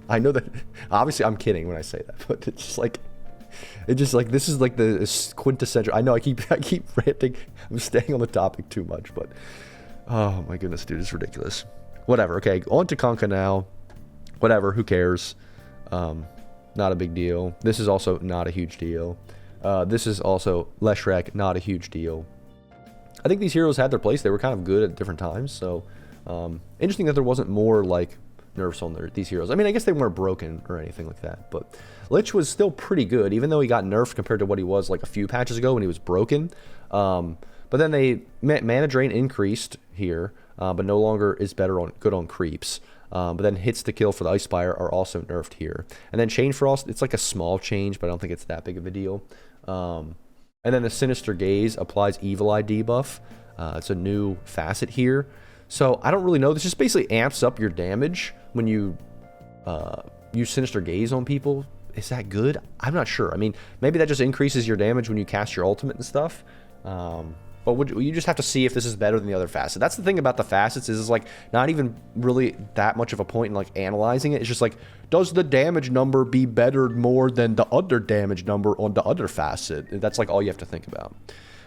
I know that, obviously I'm kidding when I say that, but it's just like, this is like the quintessential. I know I keep ranting. I'm staying on the topic too much, but oh my goodness, dude, it's ridiculous. Whatever. Okay, on to Kunkka now. Whatever, who cares? Not a big deal. This is also not a huge deal. This is also Leshrac, not a huge deal. I think these heroes had their place. They were kind of good at different times, so interesting that there wasn't more like nerfs on these heroes. I mean, I guess they weren't broken or anything like that, but Lich was still pretty good, even though he got nerfed compared to what he was like a few patches ago when he was broken. But then they mana drain increased here, but no longer is good on creeps. But then hits to kill for the Ice Spire are also nerfed here. And then Chain Frost, it's like a small change, but I don't think it's that big of a deal. And then the Sinister Gaze applies Evil Eye debuff. It's a new facet here. So I don't really know. This just basically amps up your damage when you use Sinister Gaze on people. Is that good? I'm not sure. I mean, maybe that just increases your damage when you cast your ultimate and stuff. But you just have to see if this is better than the other facet. That's the thing about the facets, is it's like not even really that much of a point in like analyzing it. It's just like, does the damage number be better more than the other damage number on the other facet? That's like all you have to think about.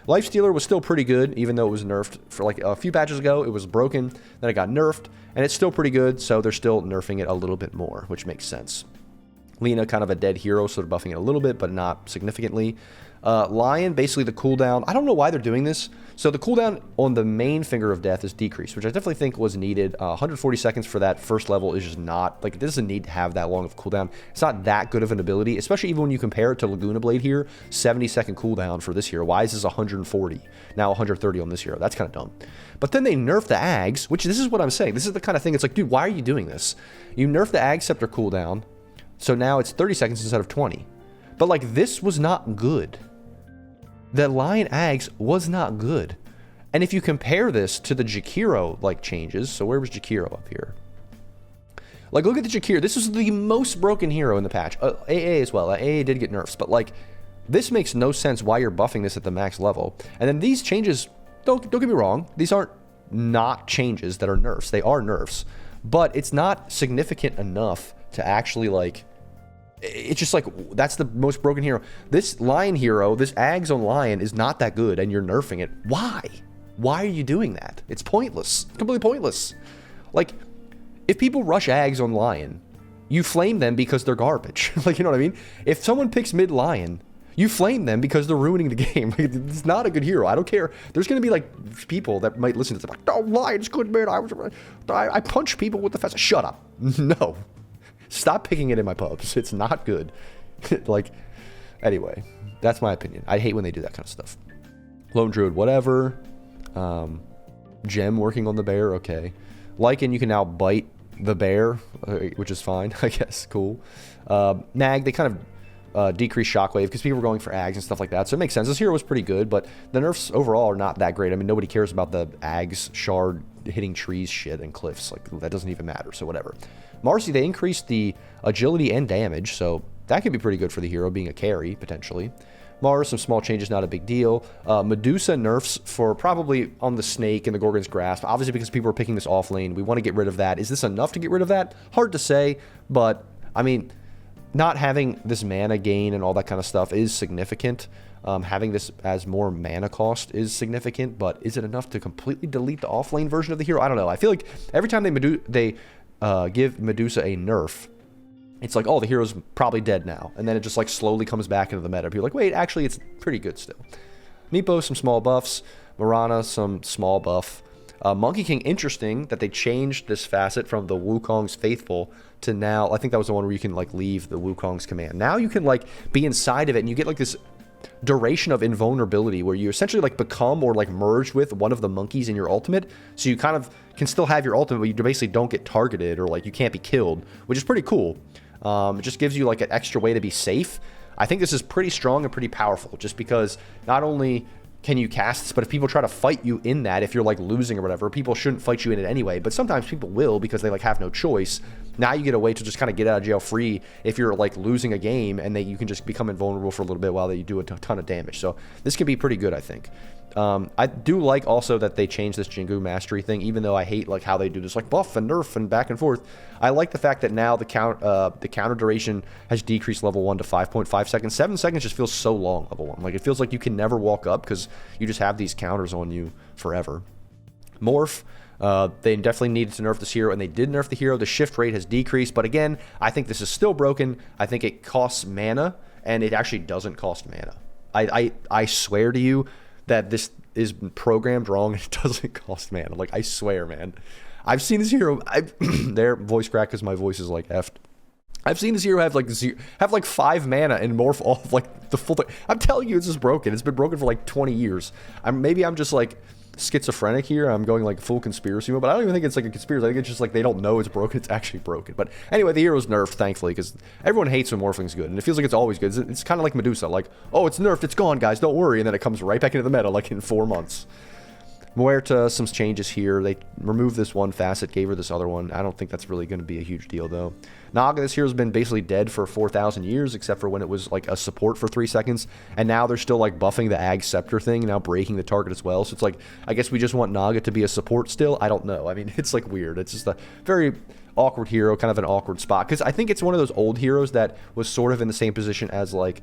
Lifestealer was still pretty good, even though it was nerfed for like a few patches ago. It was broken, then it got nerfed, and it's still pretty good, so they're still nerfing it a little bit more, which makes sense. Lena, kind of a dead hero, so they're buffing it a little bit, but not significantly. Lion, basically the cooldown, I don't know why they're doing this. So the cooldown on the main Finger of Death is decreased, which I definitely think was needed. 140 seconds for that first level is just not, like, it doesn't need to have that long of cooldown. It's not that good of an ability, especially even when you compare it to Laguna Blade here. 70-second cooldown for this hero. Why is this 140? Now 130 on this hero. That's kind of dumb. But then they nerf the Ags, which this is what I'm saying. This is the kind of thing, it's like, dude, why are you doing this? You nerf the Ag Scepter cooldown, so now it's 30 seconds instead of 20. But, like, this was not good. The Lion Ags was not good. And if you compare this to the Jakiro, like, changes, so where was Jakiro up here? Like, look at the Jakiro. This is the most broken hero in the patch. AA as well. AA did get nerfs, but, like, this makes no sense why you're buffing this at the max level. And then these changes, don't get me wrong, these aren't not changes that are nerfs. They are nerfs. But it's not significant enough to actually, like, it's just like, that's the most broken hero. This lion hero, this Ags on lion is not that good, and you're nerfing it. Why? Why are you doing that? It's pointless. Completely pointless. Like, if people rush Ags on lion, you flame them because they're garbage. Like, you know what I mean? If someone picks mid lion, you flame them because they're ruining the game. Like, it's not a good hero. I don't care. There's going to be, like, people that might listen to this, like, oh, lion's good, man. I punch people with the fast. Shut up. No. Stop picking it in my pubs. It's not good. Like, anyway, that's my opinion. I hate when they do that kind of stuff. Lone Druid, whatever. Gem working on the bear, okay. Lycan, you can now bite the bear, which is fine, I guess. Cool. Nag, they kind of decrease shockwave because people were going for Ags and stuff like that, so it makes sense. This hero was pretty good, but the nerfs overall are not that great. I mean, nobody cares about the Ags shard hitting trees, shit, and cliffs. Like, that doesn't even matter, so whatever. Marcy, they increased the agility and damage, so that could be pretty good for the hero, being a carry, potentially. Mars, some small changes, not a big deal. Medusa nerfs for probably on the Snake and the Gorgon's Grasp, obviously because people are picking this off lane. We want to get rid of that. Is this enough to get rid of that? Hard to say, but, I mean, not having this mana gain and all that kind of stuff is significant. Having this as more mana cost is significant, but is it enough to completely delete the offlane version of the hero? I don't know. I feel like every time they give Medusa a nerf, it's like, oh, the hero's probably dead now. And then it just like slowly comes back into the meta. You're like, wait, actually, it's pretty good still. Meepo, some small buffs. Mirana, some small buff. Monkey King, interesting that they changed this facet from the Wukong's Faithful to now, I think that was the one where you can like leave the Wukong's command. Now you can like be inside of it and you get like this duration of invulnerability where you essentially like become or like merge with one of the monkeys in your ultimate, so you kind of can still have your ultimate, but you basically don't get targeted or like you can't be killed, which is pretty cool. It just gives you like an extra way to be safe. I think this is pretty strong and pretty powerful, just because not only can you cast this, but if people try to fight you in that, if you're like losing or whatever, people shouldn't fight you in it anyway, but sometimes people will because they like have no choice. Now you get a way to just kind of get out of jail free if you're like losing a game, and you can just become invulnerable for a little bit while you do a ton of damage. So this can be pretty good, I think. I do like also that they changed this Jingu mastery thing, even though I hate like how they do this like buff and nerf and back and forth. I like the fact that now the counter duration has decreased level 1 to 5.5 seconds. 7 seconds just feels so long level 1. Like, it feels like you can never walk up because you just have these counters on you forever. Morph. They definitely needed to nerf this hero, and they did nerf the hero. The shift rate has decreased, but again, I think this is still broken. I think it costs mana, and it actually doesn't cost mana. I swear to you that this is programmed wrong and it doesn't cost mana. Like, I swear, man. I've seen this hero. Their voice crack because my voice is like effed. I've seen this hero have like 5 mana and morph off like the full thing. I'm telling you, it's just broken. It's been broken for like 20 years. Maybe I'm just like schizophrenic here. I'm going like full conspiracy mode, but I don't even think it's like a conspiracy. I think it's just like they don't know it's broken. It's actually broken. But anyway, the hero's nerfed, thankfully, because everyone hates when morphing's good, and it feels like it's always good. It's kind of like Medusa, like, oh, it's nerfed, it's gone, guys, don't worry, and then it comes right back into the meta like in 4 months. Muerta, some changes here. They removed this one facet, gave her this other one. I don't think that's really going to be a huge deal, though. Naga, this hero's been basically dead for 4,000 years, except for when it was like a support for 3 seconds. And now they're still like buffing the Ag Scepter thing, now breaking the target as well. So it's like, I guess we just want Naga to be a support still? I don't know. I mean, it's like weird. It's just a very awkward hero, kind of an awkward spot. Because I think it's one of those old heroes that was sort of in the same position as like,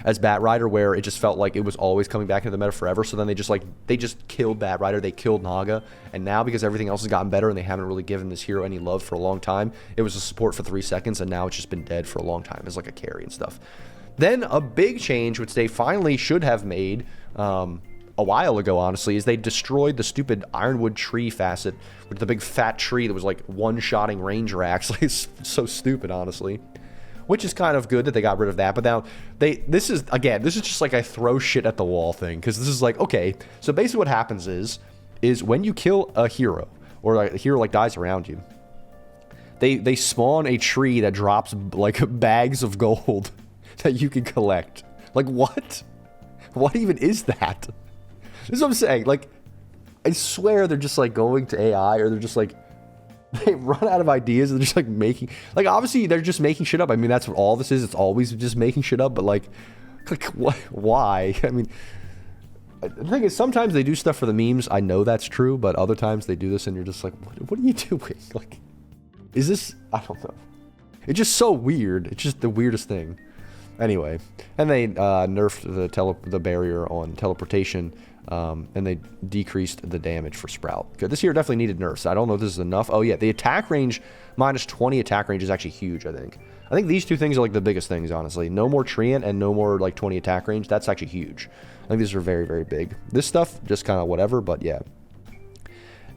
as Bat Rider, where it just felt like it was always coming back into the meta forever. So then they just killed Bat Rider, they killed Naga, and now because everything else has gotten better and they haven't really given this hero any love for a long time, it was a support for 3 seconds, and now it's just been dead for a long time as like a carry and stuff. Then a big change, which they finally should have made a while ago, honestly, is they destroyed the stupid Ironwood tree facet with the big fat tree that was like one-shotting Ranger Axe. Like, it's so stupid, honestly. Which is kind of good that they got rid of that. But now, this is just like a throw shit at the wall thing. Because this is like, okay, so basically what happens is when you kill a hero, or like a hero like dies around you, they spawn a tree that drops like bags of gold that you can collect. Like, what? What even is that? This is what I'm saying. Like, I swear they're just like going to AI, or they're just like, they run out of ideas and they're just like making, like, obviously they're just making shit up. I mean, that's what all this is. It's always just making shit up, but like what, why? I mean, the thing is, sometimes they do stuff for the memes. I know that's true, but other times they do this and you're just like, what are you doing? Like, is this, I don't know. It's just so weird. It's just the weirdest thing. Anyway, and they nerfed the barrier on teleportation, and they decreased the damage for Sprout. Good. This hero definitely needed nerfs. I don't know if this is enough. Oh yeah, the attack range, minus 20 attack range is actually huge, I think. I think these two things are like the biggest things, honestly. No more Treant and no more like 20 attack range. That's actually huge. I think these are very, very big. This stuff, just kind of whatever, but yeah.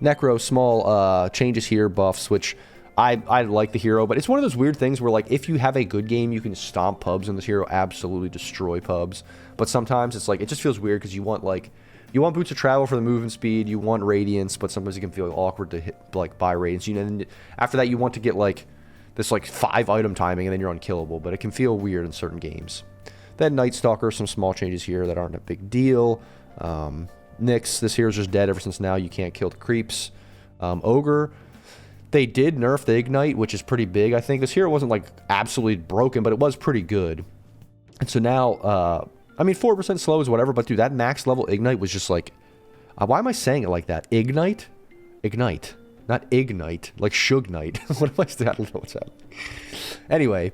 Necro, small changes here, buffs, which I like the hero, but it's one of those weird things where, like, if you have a good game, you can stomp pubs in this hero, absolutely destroy pubs. But sometimes it's like, it just feels weird because you want, like, you want Boots of Travel for the movement speed, you want Radiance, but sometimes it can feel awkward to hit, like, buy Radiance. You know, and after that, you want to get, like, this, like, 5-item timing, and then you're unkillable, but it can feel weird in certain games. Then Night Stalker, some small changes here that aren't a big deal. Nyx, this hero's just dead ever since now. You can't kill the creeps. Ogre, they did nerf the Ignite, which is pretty big, I think. This hero wasn't, like, absolutely broken, but it was pretty good. And so now, I mean, 4% slow is whatever, but dude, that max level Ignite was just like... why am I saying it like that? Ignite? Ignite. Not Ignite. Like Shugnite. What am I saying? I don't know what's happening. Anyway,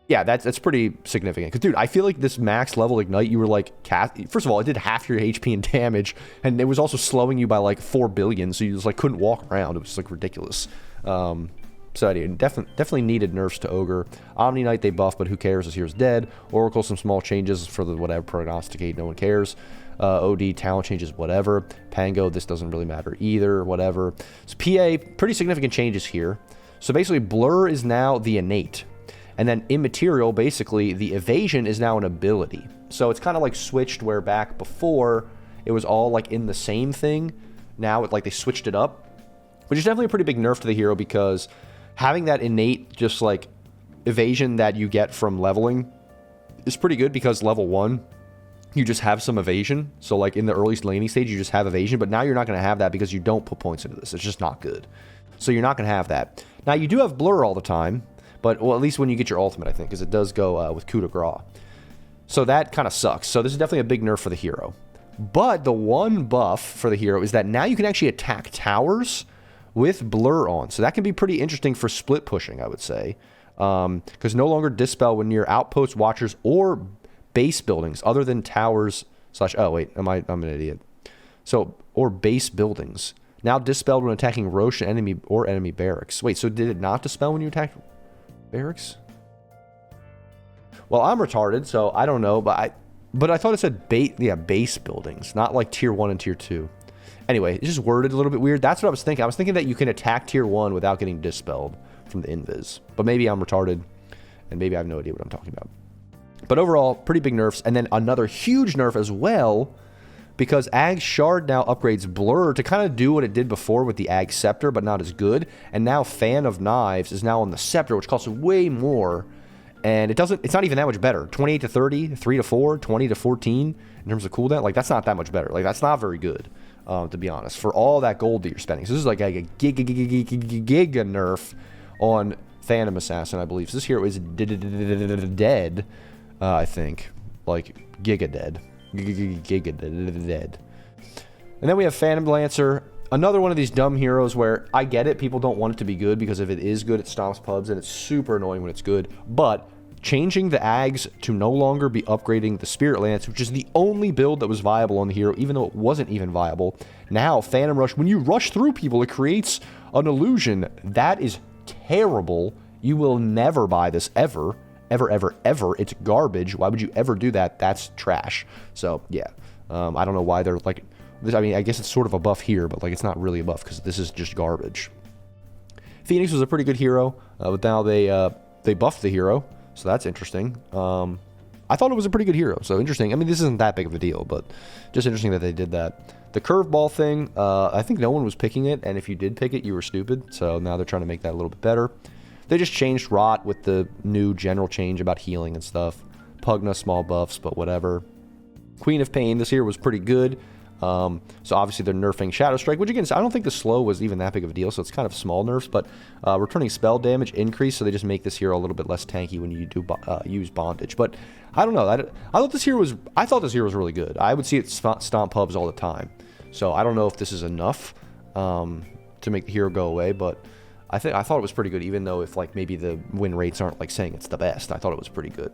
yeah, that's pretty significant. Because, dude, I feel like this max level Ignite, you were like... First of all, it did half your HP and damage, and it was also slowing you by like 4 billion, so you just like couldn't walk around. It was just like ridiculous. So anyway, definitely needed nerfs to Ogre. Omni Knight they buff, but who cares? This here's dead. Oracle, some small changes for the whatever, Prognosticate, no one cares. OD, talent changes, whatever. Pango, this doesn't really matter either, whatever. So PA, pretty significant changes here. So basically, Blur is now the innate. And then Immaterial, basically, the evasion is now an ability. So it's kind of like switched where back before it was all like in the same thing. Now it, like they switched it up. Which is definitely a pretty big nerf to the hero because having that innate just like evasion that you get from leveling is pretty good because level 1, you just have some evasion. So like in the early laning stage, you just have evasion. But now you're not going to have that because you don't put points into this. It's just not good. So you're not going to have that. Now you do have Blur all the time. But, well, at least when you get your ultimate, I think, because it does go with coup de grace. So that kind of sucks. So this is definitely a big nerf for the hero. But the one buff for the hero is that now you can actually attack towers with Blur on. So that can be pretty interesting for split pushing, I would say. Because no longer Dispel when near outposts, watchers, or base buildings other than towers slash... Oh, wait, I'm an idiot. So, or base buildings. Now dispelled when attacking Roche enemy or enemy barracks. Wait, so did it not dispel when you attacked... barracks? Well, I'm retarded, so I don't know, but I thought it said base buildings, not like tier 1 and tier 2. Anyway, it's just worded a little bit weird. That's what I was thinking. I was thinking that you can attack tier 1 without getting dispelled from the invis. But maybe I'm retarded, and maybe I have no idea what I'm talking about. But overall, pretty big nerfs, and then another huge nerf as well, because Ag's Shard now upgrades Blur to kind of do what it did before with the Ag Scepter, but not as good. And now Fan of Knives is now on the Scepter, which costs way more. And it's not even that much better. 28 to 30, 3 to 4, 20 to 14 in terms of cooldown. Like, that's not that much better. Like, that's not very good, to be honest, for all that gold that you're spending. So this is like a giga nerf on Phantom Assassin, I believe. So this hero is dead, I think. Like, giga dead. Dead. And then we have Phantom Lancer, another one of these dumb heroes where I get it, people don't want it to be good because if it is good, it stomps pubs and it's super annoying when it's good. But changing the Ags to no longer be upgrading the Spirit Lance, which is the only build that was viable on the hero, even though it wasn't even viable. Now, Phantom Rush, when you rush through people, it creates an illusion. That is terrible. You will never buy this ever. Ever, ever, ever. It's garbage. Why would you ever do that? That's trash. So, yeah. I don't know why they're like... I mean, I guess it's sort of a buff here, but like it's not really a buff because this is just garbage. Phoenix was a pretty good hero, but now they buffed the hero, so that's interesting. I thought it was a pretty good hero, so interesting. I mean, this isn't that big of a deal, but just interesting that they did that. The curveball thing, I think no one was picking it, and if you did pick it, you were stupid, so now they're trying to make that a little bit better. They just changed Rot with the new general change about healing and stuff. Pugna, small buffs, but whatever. Queen of Pain, this here was pretty good. So obviously they're nerfing Shadow Strike, which again, I don't think the slow was even that big of a deal, so it's kind of small nerfs, but returning spell damage increase, so they just make this hero a little bit less tanky when you do use Bondage. But I don't know, I thought this hero was really good. I would see it stomp pubs all the time, so I don't know if this is enough to make the hero go away, but I thought it was pretty good, even though if like maybe the win rates aren't like saying it's the best. I thought it was pretty good.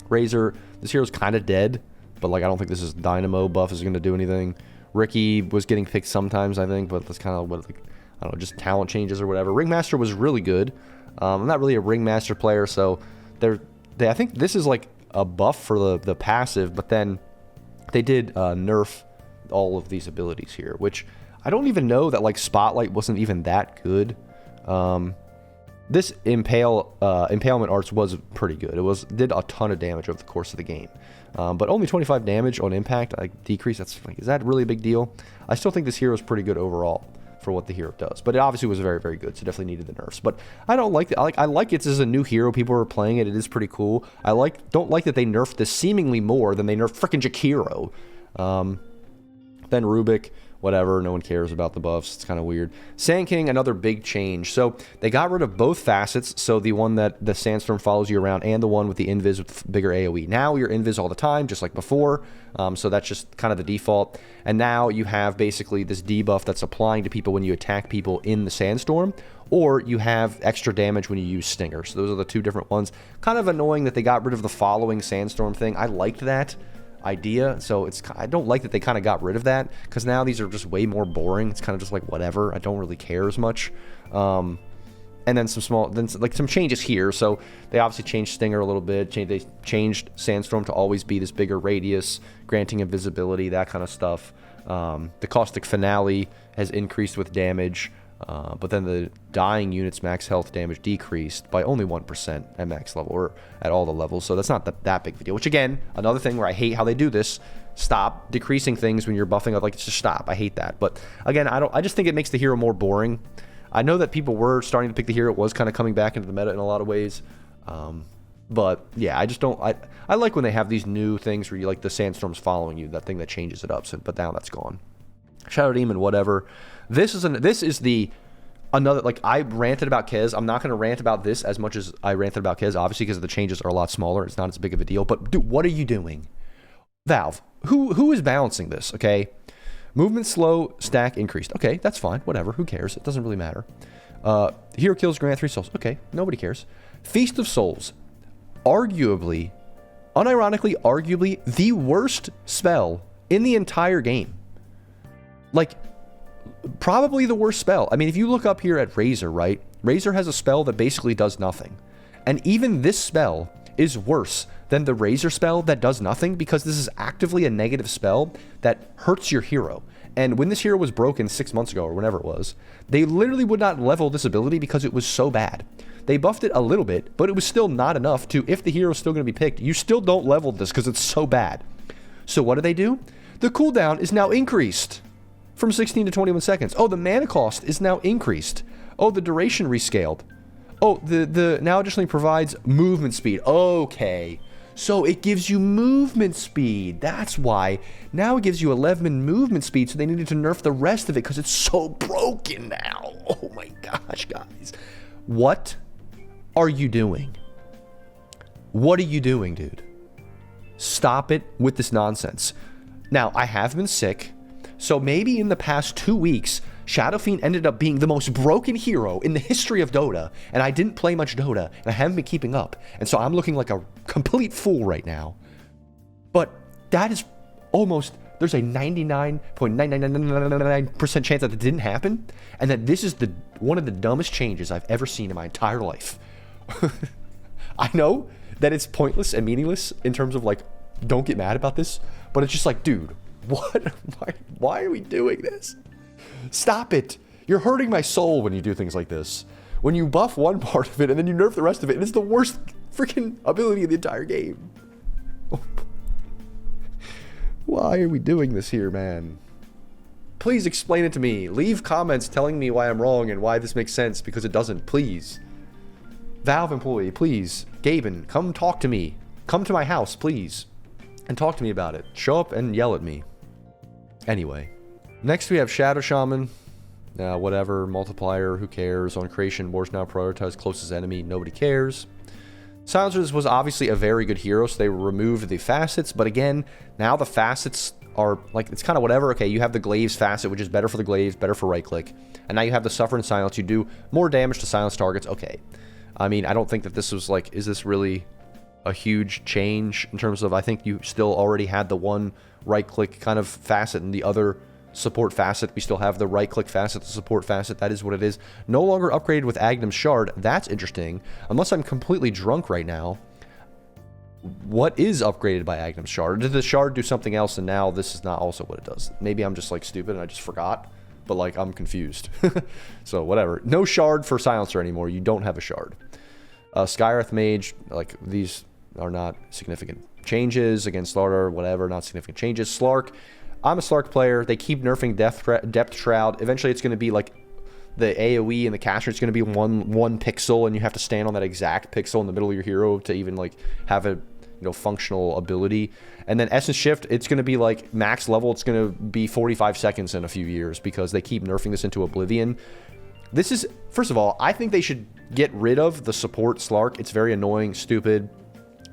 Razor, this hero's kind of dead, but like I don't think this is Dynamo buff is going to do anything. Ricky was getting picked sometimes, I think, but that's kind of what, like, I don't know, just talent changes or whatever. Ringmaster was really good. I'm not really a Ringmaster player, so I think this is like a buff for the passive, but then they did nerf all of these abilities here, which I don't even know that like Spotlight wasn't even that good. This Impalement Arts was pretty good. It did a ton of damage over the course of the game. But only 25 damage on impact, like decrease, that's like, is that really a big deal? I still think this hero is pretty good overall for what the hero does. But it obviously was very, very good, so definitely needed the nerfs. But I don't like it. I like it as a new hero. People are playing it. It is pretty cool. Don't like that they nerfed this seemingly more than they nerfed frickin' Jakiro. Then Rubik, whatever, no one cares about the buffs. It's kind of weird. Sand King, another big change. So they got rid of both facets, so the one that the Sandstorm follows you around and the one with the invis with bigger AoE. Now you're invis all the time, just like before, so that's just kind of the default. And now you have basically this debuff that's applying to people when you attack people in the Sandstorm, or you have extra damage when you use Stinger. So those are the two different ones. Kind of annoying that they got rid of the following Sandstorm thing. I liked that idea, so I don't like that they kind of got rid of that, because now these are just way more boring. It's kind of just like whatever. I don't really care as much. And then some changes here. So they obviously changed Stinger a little bit. They changed Sandstorm to always be this bigger radius, granting invisibility, that kind of stuff. The Caustic Finale has increased with damage. But then the dying unit's max health damage decreased by only 1% at max level, or at all the levels, so that's not that big of a deal. Which, again, another thing where I hate how they do this. Stop decreasing things when you're buffing up. Like, just stop. I hate that. But, again, I just think it makes the hero more boring. I know that people were starting to pick the hero. It was kind of coming back into the meta in a lot of ways. But, yeah, I just don't... I like when they have these new things where you like the Sandstorms following you, that thing that changes it up, but now that's gone. Shadow Demon, whatever. This is another, like, I ranted about Kez. I'm not going to rant about this as much as I ranted about Kez, obviously, because the changes are a lot smaller. It's not as big of a deal. But, dude, what are you doing? Valve, who is balancing this, okay? Movement slow, stack increased. Okay, that's fine. Whatever. Who cares? It doesn't really matter. Hero kills, grant 3 souls. Okay, nobody cares. Feast of Souls. Arguably, unironically, the worst spell in the entire game. Like, probably the worst spell. I mean, if you look up here at Razor, right? Razor has a spell that basically does nothing. And even this spell is worse than the Razor spell that does nothing, because this is actively a negative spell that hurts your hero. And when this hero was broken 6 months ago, or whenever it was, they literally would not level this ability because it was so bad. They buffed it a little bit, but it was still not enough to, if the hero is still going to be picked, you still don't level this because it's so bad. So what do? The cooldown is now increased from 16 to 21 seconds. Oh, the mana cost is now increased. Oh, the duration rescaled. Oh, the now additionally provides movement speed. Okay. So it gives you movement speed. That's why. Now it gives you 11 movement speed, so they needed to nerf the rest of it because it's so broken now. Oh my gosh, guys. What are you doing? What are you doing, dude? Stop it with this nonsense. Now, I have been sick. So maybe in the past 2 weeks, Shadow Fiend ended up being the most broken hero in the history of Dota, and I didn't play much Dota, and I haven't been keeping up, and so I'm looking like a complete fool right now. But that is almost, there's a 99.999% chance that it didn't happen, and that this is one of the dumbest changes I've ever seen in my entire life. I know that it's pointless and meaningless in terms of, like, don't get mad about this, but it's just like, dude, what? Why are we doing this? Stop it. You're hurting my soul when you do things like this. When you buff one part of it and then you nerf the rest of it, and it's the worst freaking ability in the entire game. Why are we doing this here, man? Please explain it to me. Leave comments telling me why I'm wrong and why this makes sense, because it doesn't. Please. Valve employee, please. Gaben, come talk to me. Come to my house, please. And talk to me about it. Show up and yell at me. Anyway. Next we have Shadow Shaman. Whatever. Multiplier. Who cares? On creation. Wars now prioritized closest enemy. Nobody cares. Silencers was obviously a very good hero, so they removed the facets. But again, now the facets are, like, it's kind of whatever. Okay, you have the Glaives Facet, which is better for the Glaives, better for right-click. And now you have the Suffer and Silence. You do more damage to silence targets. Okay. I mean, I don't think that this was, like, is this really a huge change in terms of, I think you still already had the one right-click kind of facet and the other support facet. We still have the right-click facet, the support facet. That is what it is. No longer upgraded with Agnum's Shard. That's interesting. Unless I'm completely drunk right now. What is upgraded by Agnum's Shard? Did the Shard do something else and now this is not also what it does? Maybe I'm just, like, stupid and I just forgot. But, like, I'm confused. So, whatever. No Shard for Silencer anymore. You don't have a Shard. Skyreth Mage, like, these are not significant changes. Against Slarder, whatever, not significant changes. Slark, I'm a Slark player. They keep nerfing Depth Shroud. Eventually, it's going to be, like, the AoE and the caster, it's going to be one pixel, and you have to stand on that exact pixel in the middle of your hero to even, like, have a, functional ability. And then Essence Shift, it's going to be, like, max level. It's going to be 45 seconds in a few years because they keep nerfing this into Oblivion. This is, first of all, I think they should get rid of the support Slark. It's very annoying, stupid.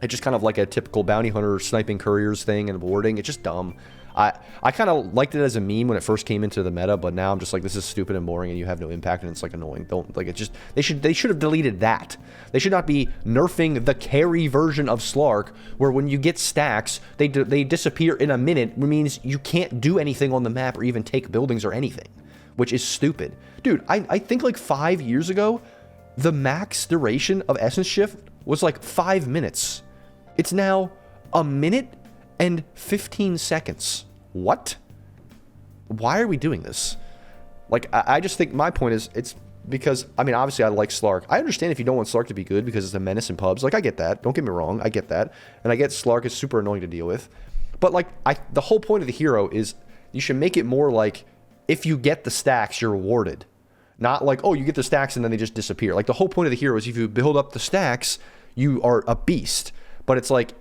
It's just kind of like a typical bounty hunter sniping couriers thing and warding. It's just dumb. I kind of liked it as a meme when it first came into the meta, but now I'm just like, this is stupid and boring and you have no impact and it's, like, annoying. Don't, like, it just, they should have deleted that. They should not be nerfing the carry version of Slark, where when you get stacks, they disappear in a minute, which means you can't do anything on the map or even take buildings or anything, which is stupid. Dude, I think, like, 5 years ago, the max duration of Essence Shift was, like, 5 minutes. It's now a minute and 15 seconds. What? Why are we doing this? Like, I just think my point is, it's because, I mean, obviously I like Slark. I understand if you don't want Slark to be good because it's a menace in pubs. Like, I get that. Don't get me wrong. I get that. And I get Slark is super annoying to deal with. But, like, the whole point of the hero is you should make it more like, if you get the stacks, you're rewarded. Not like, oh, you get the stacks and then they just disappear. Like, the whole point of the hero is if you build up the stacks, you are a beast. But it's like,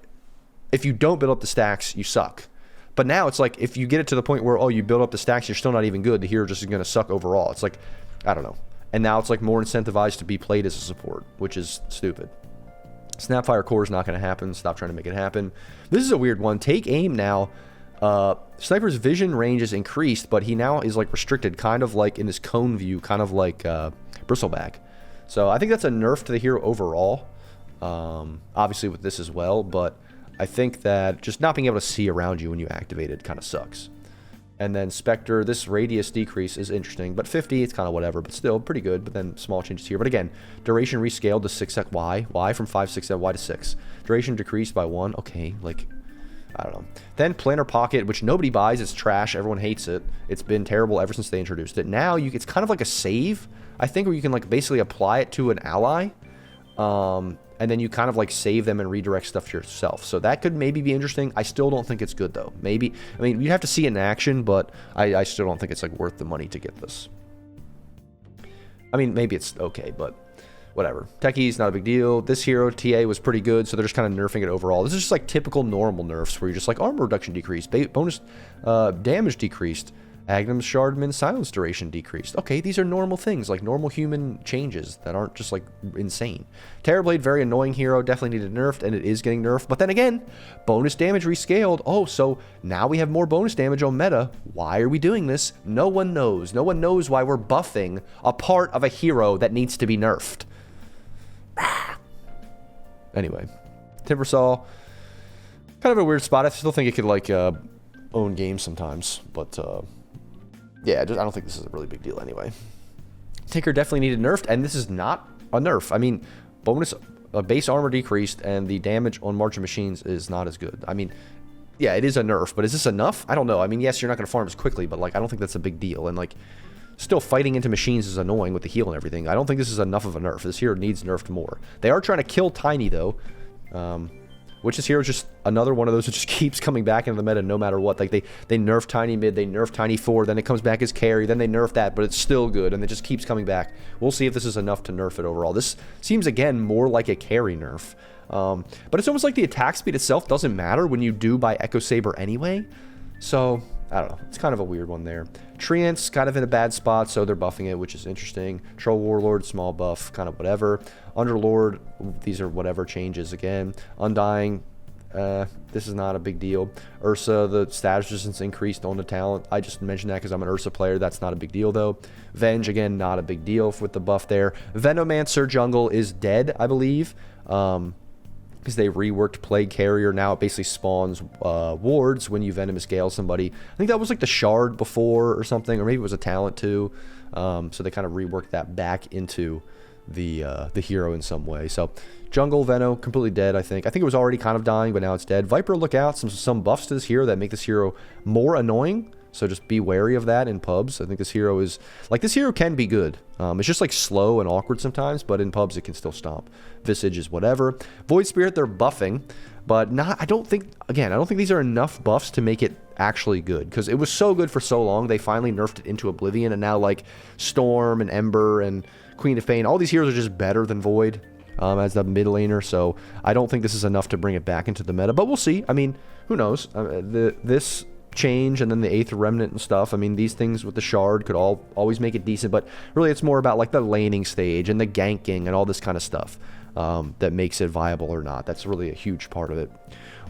if you don't build up the stacks, you suck. But now it's like, if you get it to the point where, oh, you build up the stacks, you're still not even good, the hero just is going to suck overall. It's like, I don't know. And now it's, like, more incentivized to be played as a support, which is stupid. Snapfire Core is not going to happen. Stop trying to make it happen. This is a weird one. Take aim now. Sniper's vision range is increased, but he now is, like, restricted, kind of like in his cone view, kind of like Bristleback. So I think that's a nerf to the hero overall. Obviously with this as well, but I think that just not being able to see around you when you activate it kind of sucks. And then Spectre, this radius decrease is interesting, but 50, it's kind of whatever, but still pretty good. But then small changes here. But again, duration rescaled to 6x Y. Y from 5, 6, Y to 6. Duration decreased by 1. Okay, like, I don't know. Then Planner Pocket, which nobody buys. It's trash. Everyone hates it. It's been terrible ever since they introduced it. Now it's kind of like a save, I think, where you can, like, basically apply it to an ally. And then you kind of, like, save them and redirect stuff to yourself. So that could maybe be interesting. I still don't think it's good, though. Maybe, I mean, you'd have to see it in action, but I still don't think it's, like, worth the money to get this. I mean, maybe it's okay, but whatever. Techies, not a big deal. This hero, TA, was pretty good, so they're just kind of nerfing it overall. This is just, like, typical normal nerfs where you're just like, armor reduction decreased, bonus damage decreased, Agnum's Shardman silence duration decreased. Okay, these are normal things, like normal human changes that aren't just, like, insane. Terrorblade, very annoying hero, definitely needed nerfed, and it is getting nerfed. But then again, bonus damage rescaled. Oh, so now we have more bonus damage on meta. Why are we doing this? No one knows. No one knows why we're buffing a part of a hero that needs to be nerfed. Anyway, Timbersaw, kind of a weird spot. I still think it could, like, own games sometimes, but yeah, I don't think this is a really big deal anyway. Tinker definitely needed nerfed, and this is not a nerf. I mean, base armor decreased, and the damage on March of Machines is not as good. I mean, yeah, it is a nerf, but is this enough? I don't know. I mean, yes, you're not going to farm as quickly, but, like, I don't think that's a big deal. And, like, still fighting into machines is annoying with the heal and everything. I don't think this is enough of a nerf. This hero needs nerfed more. They are trying to kill Tiny, though. Which this hero is just another one of those that just keeps coming back into the meta no matter what. Like, they nerf Tiny mid, they nerf Tiny 4, then it comes back as carry, then they nerf that, but it's still good, and it just keeps coming back. We'll see if this is enough to nerf it overall. This seems, again, more like a carry nerf. But it's almost like the attack speed itself doesn't matter when you do buy Echo Saber anyway. So, I don't know. It's kind of a weird one there. Treant's kind of in a bad spot, so they're buffing it, which is interesting. Troll Warlord, small buff, kind of whatever. Underlord, these are whatever changes again. Undying, This is not a big deal. Ursa, the status resistance increased on the talent. I just mentioned that because I'm an Ursa player. That's not a big deal, though. Venge, again, not a big deal with the buff there. Venomancer jungle is dead, I believe. Because they reworked Plague Carrier. Now it basically spawns wards when you Venomous Gale somebody. I think that was like the Shard before or something, or maybe it was a talent too. So they kind of reworked that back into the hero in some way. So jungle Veno completely dead. I think it was already kind of dying, but now it's dead. Viper, look out, some buffs to this hero that make this hero more annoying. So just be wary of that in pubs. I think this hero is like, this hero can be good. It's just like slow and awkward sometimes, but in pubs it can still stomp. Visage is whatever. Void Spirit, they're buffing, but not, I don't think these are enough buffs to make it actually good, because it was so good for so long. They finally nerfed it into Oblivion, and now like Storm and Ember and Queen of Fane, all these heroes are just better than Void as the mid laner, so I don't think this is enough to bring it back into the meta, but we'll see. I mean, who knows? This change and then the 8th Remnant and stuff, I mean, these things with the Shard could always make it decent, but really it's more about like the laning stage and the ganking and all this kind of stuff that makes it viable or not. That's really a huge part of it.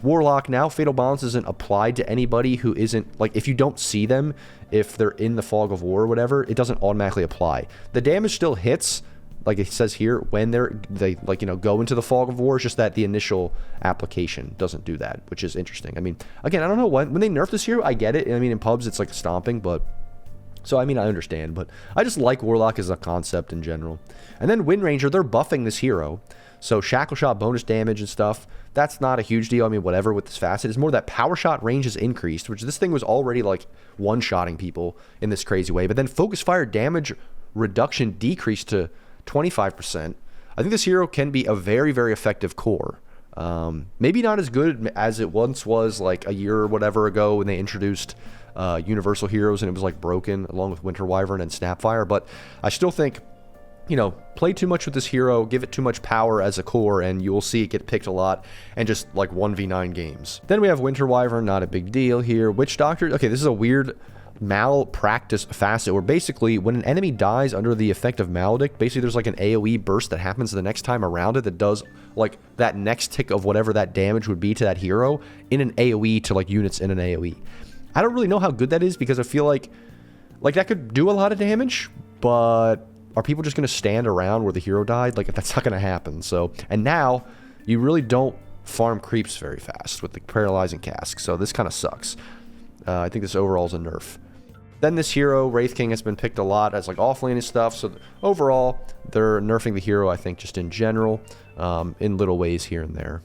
Warlock, now Fatal Balance isn't applied to anybody who isn't, like, if you don't see them, if they're in the Fog of War or whatever, it doesn't automatically apply. The damage still hits, like it says here, when they like, you know, go into the Fog of War. It's just that the initial application doesn't do that, which is interesting. I mean, again, I don't know when they nerf this hero, I get it. I mean, in pubs it's like stomping, but so I mean, I understand, but I just like Warlock as a concept in general. And then Wind Ranger, they're buffing this hero, so Shackle Shot bonus damage and stuff, that's not a huge deal. I mean, whatever with this facet. It's more that Power Shot range is increased, which this thing was already like one-shotting people in this crazy way, but then Focus Fire damage reduction decreased to 25%. I think this hero can be a very, very effective core. Maybe not as good as it once was like a year or whatever ago when they introduced Universal Heroes and it was like broken along with Winter Wyvern and Snapfire, but I still think, you know, play too much with this hero, give it too much power as a core, and you will see it get picked a lot and just like 1v9 games. Then we have Winter Wyvern, not a big deal here. Witch Doctor, okay, this is a weird malpractice facet where basically when an enemy dies under the effect of Maledict, basically there's like an AoE burst that happens the next time around it that does like that next tick of whatever that damage would be to that hero in an AoE to like units in an AoE. I don't really know how good that is because I feel like that could do a lot of damage, but are people just going to stand around where the hero died? Like, that's not going to happen. So, and now you really don't farm creeps very fast with the paralyzing cask, so this kind of sucks. I think this overall is a nerf. Then this hero, Wraith King, has been picked a lot as like offlane and stuff, so overall they're nerfing the hero, I think, just in general, in little ways here and there.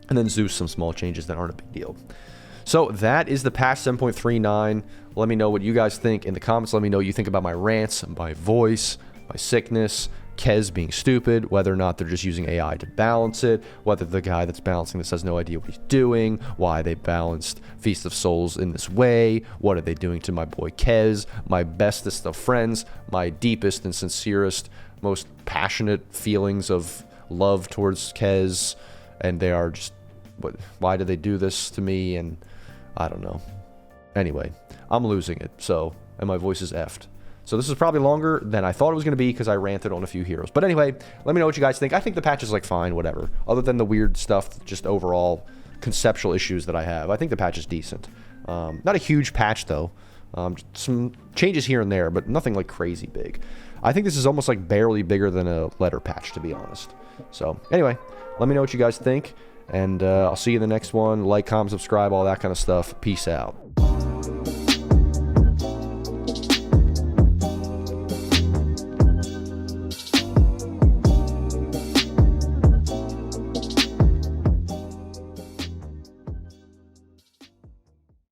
And then Zeus, some small changes that aren't a big deal. So that is the patch 7.39. Let me know what you guys think in the comments. Let me know what you think about my rants, my voice, my sickness, Kez being stupid, whether or not they're just using AI to balance it, whether the guy that's balancing this has no idea what he's doing, why they balanced Feast of Souls in this way, what are they doing to my boy Kez, my bestest of friends, my deepest and sincerest, most passionate feelings of love towards Kez, and they are just, why did they do this to me, and I don't know. Anyway, I'm losing it, so, and my voice is effed. So this is probably longer than I thought it was going to be because I ranted on a few heroes. But anyway, let me know what you guys think. I think the patch is like fine, whatever. Other than the weird stuff, just overall conceptual issues that I have. I think the patch is decent. Not a huge patch though. Some changes here and there, but nothing like crazy big. I think this is almost like barely bigger than a letter patch, to be honest. So anyway, let me know what you guys think. And I'll see you in the next one. Like, comment, subscribe, all that kind of stuff. Peace out.